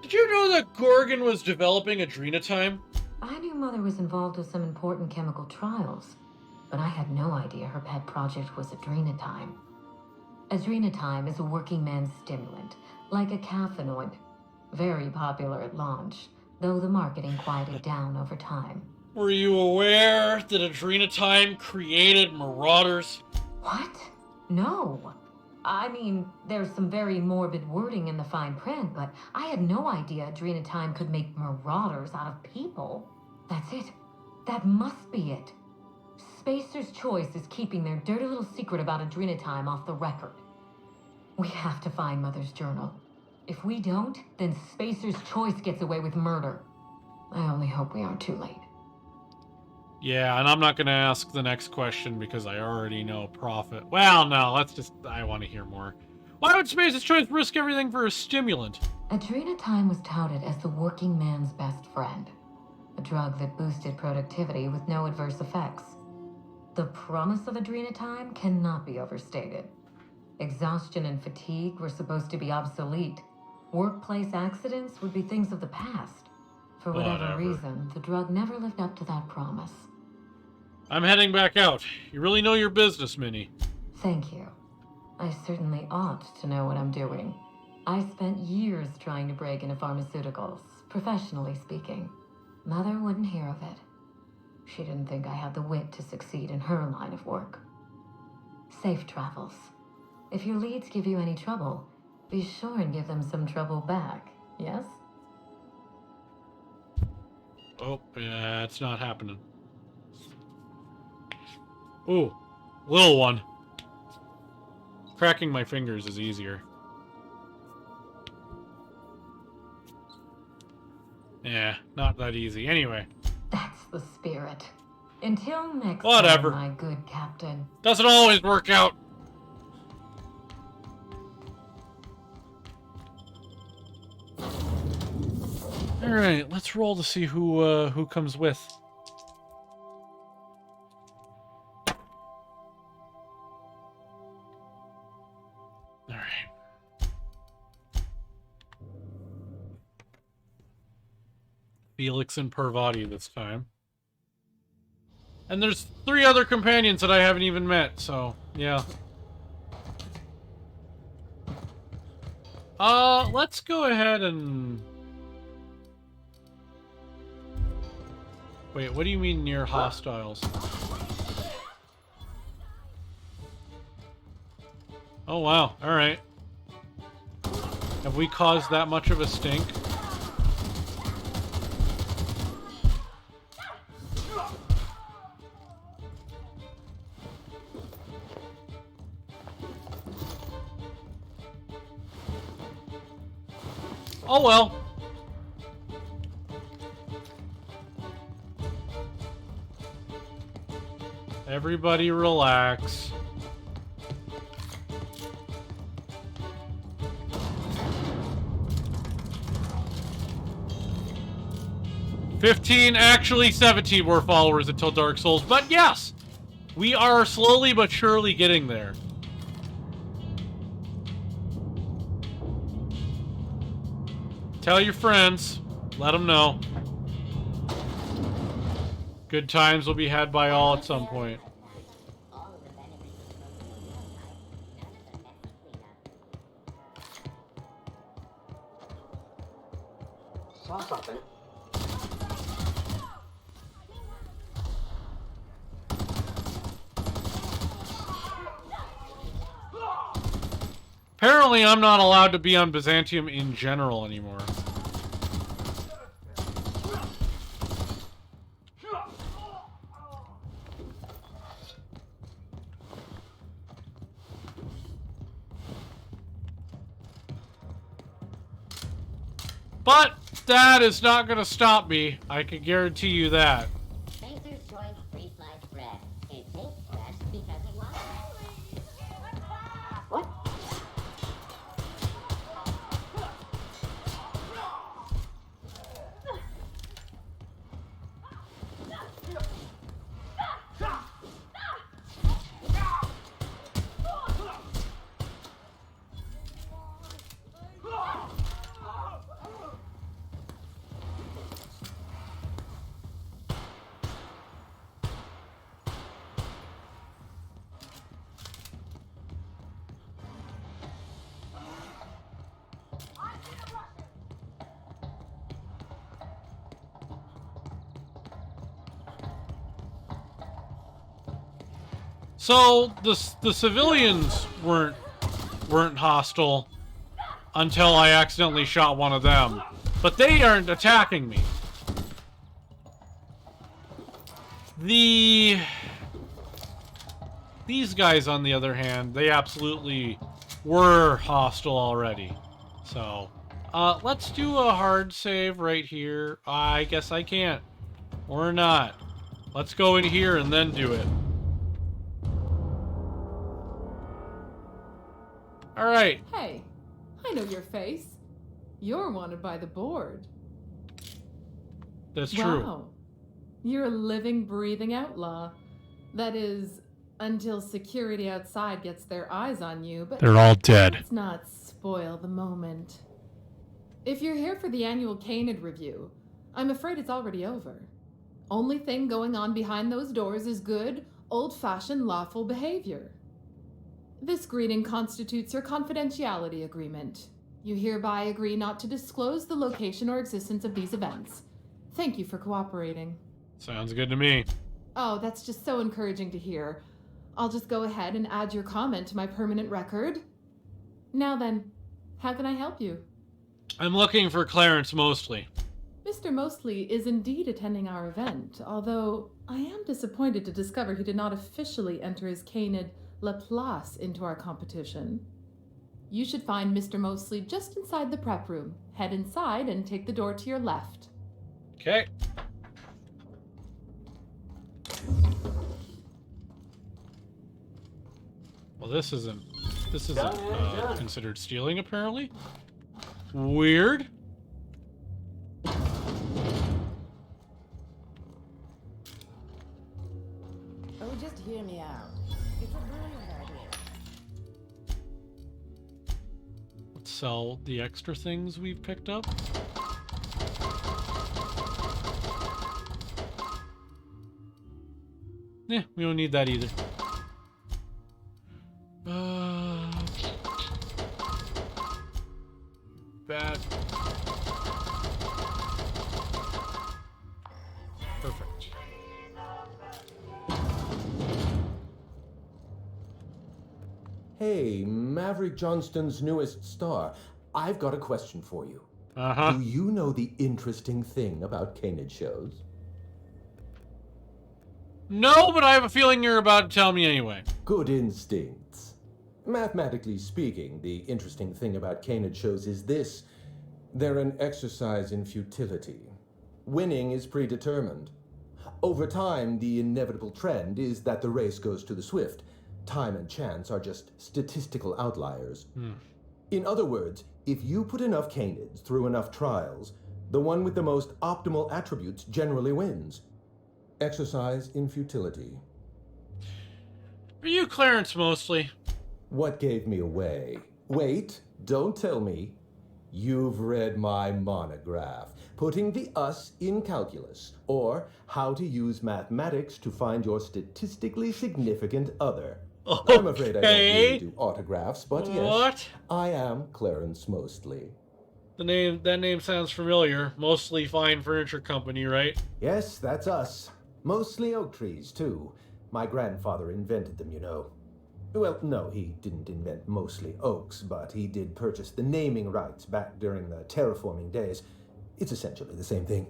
Did you know that Gorgon was developing adrenatime? I knew Mother was involved with some important chemical trials, but I had no idea her pet project was adrenatime. Adrenatime is a working man's stimulant, like a caffeinoid. Very popular at launch, though the marketing quieted down over time. Were you aware that adrenatime created marauders? What? No. I mean, there's some very morbid wording in the fine print, but I had no idea adrenatime could make marauders out of people. That's it. That must be it. Spacer's Choice is keeping their dirty little secret about adrenatime off the record. We have to find Mother's journal. If we don't, then Spacer's Choice gets away with murder. I only hope we aren't too late. Yeah, and I'm not going to ask the next question because I already know profit. Well, no, I want to hear more. Why would Spacer's Choice risk everything for a stimulant? Adrenatime was touted as the working man's best friend. A drug that boosted productivity with no adverse effects. The promise of adrenatime cannot be overstated. Exhaustion and fatigue were supposed to be obsolete. Workplace accidents would be things of the past. For whatever reason, the drug never lived up to that promise. I'm heading back out. You really know your business, Minnie. Thank you. I certainly ought to know what I'm doing. I spent years trying to break into pharmaceuticals, professionally speaking. Mother wouldn't hear of it. She didn't think I had the wit to succeed in her line of work. Safe travels. If your leads give you any trouble, be sure and give them some trouble back, yes? Oh, yeah, it's not happening. Ooh, little one. Cracking my fingers is easier. Yeah, not that easy. Anyway. That's the spirit. Until next Whatever. time, my good captain. Doesn't always work out. All right, let's roll to see who comes with. All right. Felix and Parvati this time. And there's 3 other companions that I haven't even met, so yeah. Let's go ahead and... Wait, what do you mean near hostiles? Oh wow, alright. Have we caused that much of a stink? Oh well. Everybody relax. Actually 17 more followers until Dark Souls, but yes! We are slowly but surely getting there. Tell your friends. Let them know. Good times will be had by all at some point. Saw something. Apparently, I'm not allowed to be on Byzantium in general anymore. But that is not going to stop me. I can guarantee you that. Spacer's choice free sliced bread. It tastes fresh because it was. What? So the civilians weren't hostile until I accidentally shot one of them, but they aren't attacking me. These guys, on the other hand, they absolutely were hostile already. So let's do a hard save right here. I guess I can't, or not. Let's go in here and then do it. All right. Hey, I know your face. You're wanted by the board. That's true. Wow. You're a living, breathing outlaw. That is, until security outside gets their eyes on you, but they're all dead. Let's not spoil the moment. If you're here for the annual Canid review, I'm afraid it's already over. Only thing going on behind those doors is good, old-fashioned lawful behavior. This greeting constitutes your confidentiality agreement. You hereby agree not to disclose the location or existence of these events. Thank you for cooperating. Sounds good to me. Oh, that's just so encouraging to hear. I'll just go ahead and add your comment to my permanent record. Now then, how can I help you? I'm looking for Clarence Mostly. Mr. Mostly is indeed attending our event, although I am disappointed to discover he did not officially enter his Canid Laplace into our competition. You should find Mr. Mostly just inside the prep room. Head inside and take the door to your left. Okay. Well, this isn't considered stealing, apparently. Weird. Oh, just hear me out. It's a brilliant idea. Let's sell the extra things we've picked up. Yeah, we don't need that either. Bad. Perfect. Hey, Maverick Johnston's newest star. I've got a question for you. Uh-huh. Do you know the interesting thing about canid shows? No, but I have a feeling you're about to tell me anyway. Good instincts. Mathematically speaking, the interesting thing about canid shows is this. They're an exercise in futility. Winning is predetermined. Over time, the inevitable trend is that the race goes to the swift. Time and chance are just statistical outliers. In other words, if you put enough canids through enough trials, the one with the most optimal attributes generally wins. Exercise in futility. Are you Clarence mostly? What gave me away? Wait, don't tell me. You've read my monograph, Putting the Us in Calculus, or How to Use Mathematics to Find Your Statistically Significant Other. Okay. I'm afraid I don't really do autographs, but yes, What? I am Clarence Mostly. That name sounds familiar. Mostly Fine Furniture Company, right? Yes, that's us. Mostly oak trees, too. My grandfather invented them, you know. Well, no, he didn't invent mostly oaks, but he did purchase the naming rights back during the terraforming days. It's essentially the same thing.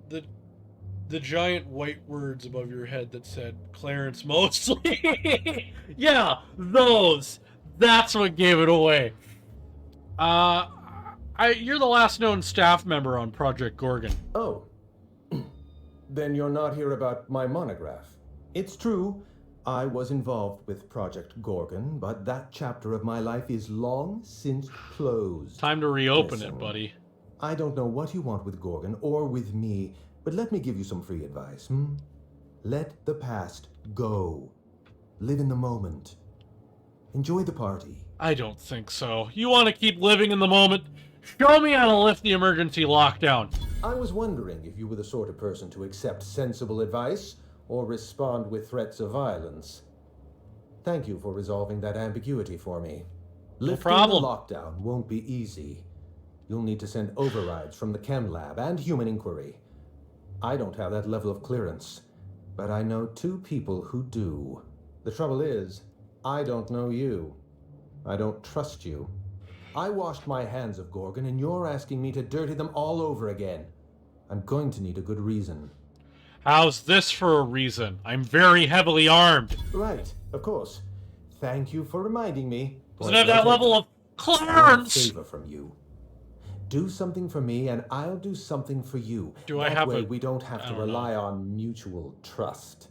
The giant white words above your head that said Clarence Mostly. Yeah, those. That's what gave it away. You're the last known staff member on Project Gorgon. Oh. Then you're not here about my monograph. It's true, I was involved with Project Gorgon, but that chapter of my life is long since closed. Time to reopen it, buddy. I don't know what you want with Gorgon or with me, but let me give you some free advice. Let the past go. Live in the moment. Enjoy the party. I don't think so. You want to keep living in the moment? Show me how to lift the emergency lockdown. I was wondering if you were the sort of person to accept sensible advice or respond with threats of violence. Thank you for resolving that ambiguity for me. No problem. Lifting the lockdown won't be easy. You'll need to send overrides from the chem lab and human inquiry. I don't have that level of clearance, but I know two people who do. The trouble is, I don't know you. I don't trust you. I washed my hands of Gorgon, and you're asking me to dirty them all over again. I'm going to need a good reason. How's this for a reason? I'm very heavily armed. Right, of course. Thank you for reminding me. Doesn't have that level of Clarence. A favor from you. Do something for me, and I'll do something for you. Do I have that way a... we don't have to rely on mutual trust.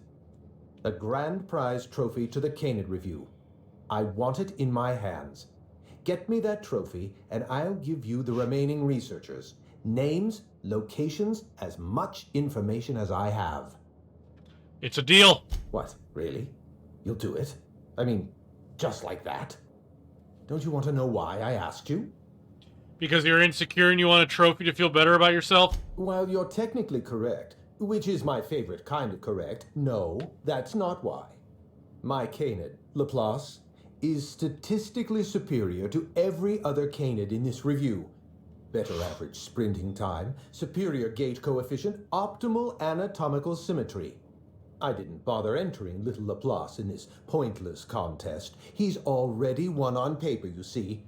A grand prize trophy to the Canid Review. I want it in my hands. Get me that trophy, and I'll give you the remaining researchers. Names, locations, as much information as I have. It's a deal. What, really? You'll do it? I mean, just like that? Don't you want to know why I asked you? Because you're insecure and you want a trophy to feel better about yourself? While you're technically correct, which is my favorite kind of correct, no, that's not why. My canid, Laplace, is statistically superior to every other canid in this review. Better average sprinting time, superior gait coefficient, optimal anatomical symmetry. I didn't bother entering little Laplace in this pointless contest. He's already won on paper, you see.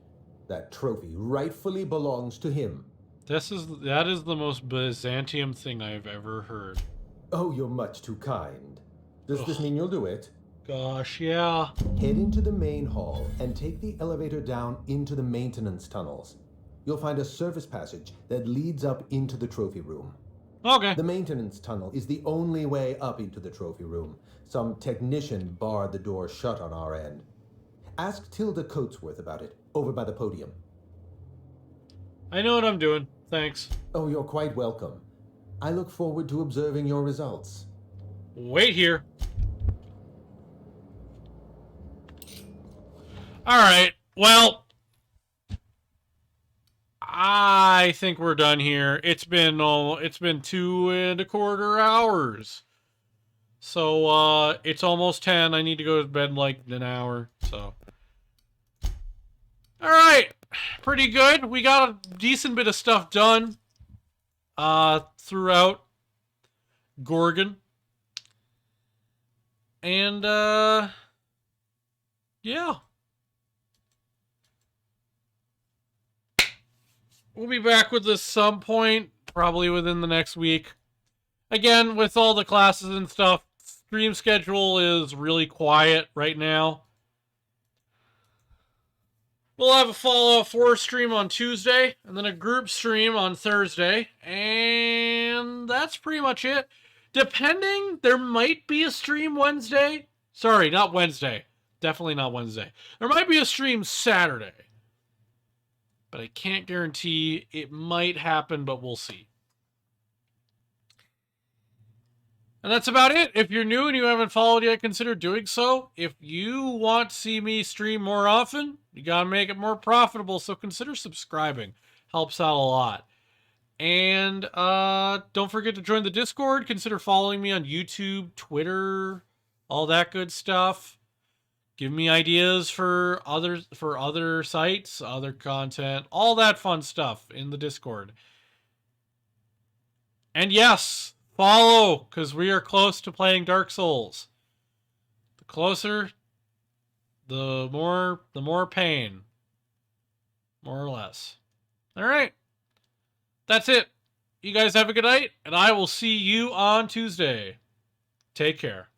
That trophy rightfully belongs to him. That is the most Byzantium thing I've ever heard. Oh, you're much too kind. Does this mean you'll do it? Gosh, yeah. Head into the main hall and take the elevator down into the maintenance tunnels. You'll find a service passage that leads up into the trophy room. Okay. The maintenance tunnel is the only way up into the trophy room. Some technician barred the door shut on our end. Ask Tilda Coatsworth about it, over by the podium. I know what I'm doing. Thanks. Oh, you're quite welcome. I look forward to observing your results. Wait here. Alright, well, I think we're done here. It's been 2.25 hours. So, it's almost 10. I need to go to bed in like an hour, so. Alright, pretty good. We got a decent bit of stuff done, throughout Gorgon. And, yeah. We'll be back with this some point, probably within the next week. Again, with all the classes and stuff, stream schedule is really quiet right now. We'll have a Fallout 4 stream on Tuesday, and then a group stream on Thursday, and that's pretty much it. Depending, there might be a stream Wednesday. Sorry, not Wednesday. Definitely not Wednesday. There might be a stream Saturday. But I can't guarantee. It might happen, but we'll see. And that's about it. If you're new and you haven't followed yet, consider doing so. If you want to see me stream more often, you gotta make it more profitable, so consider subscribing. Helps out a lot. And don't forget to join the Discord. Consider following me on YouTube, Twitter, all that good stuff. Give me ideas for other sites, other content, all that fun stuff in the Discord. And yes, follow, because we are close to playing Dark Souls. The closer, the more pain. More or less. Alright. That's it. You guys have a good night, and I will see you on Tuesday. Take care.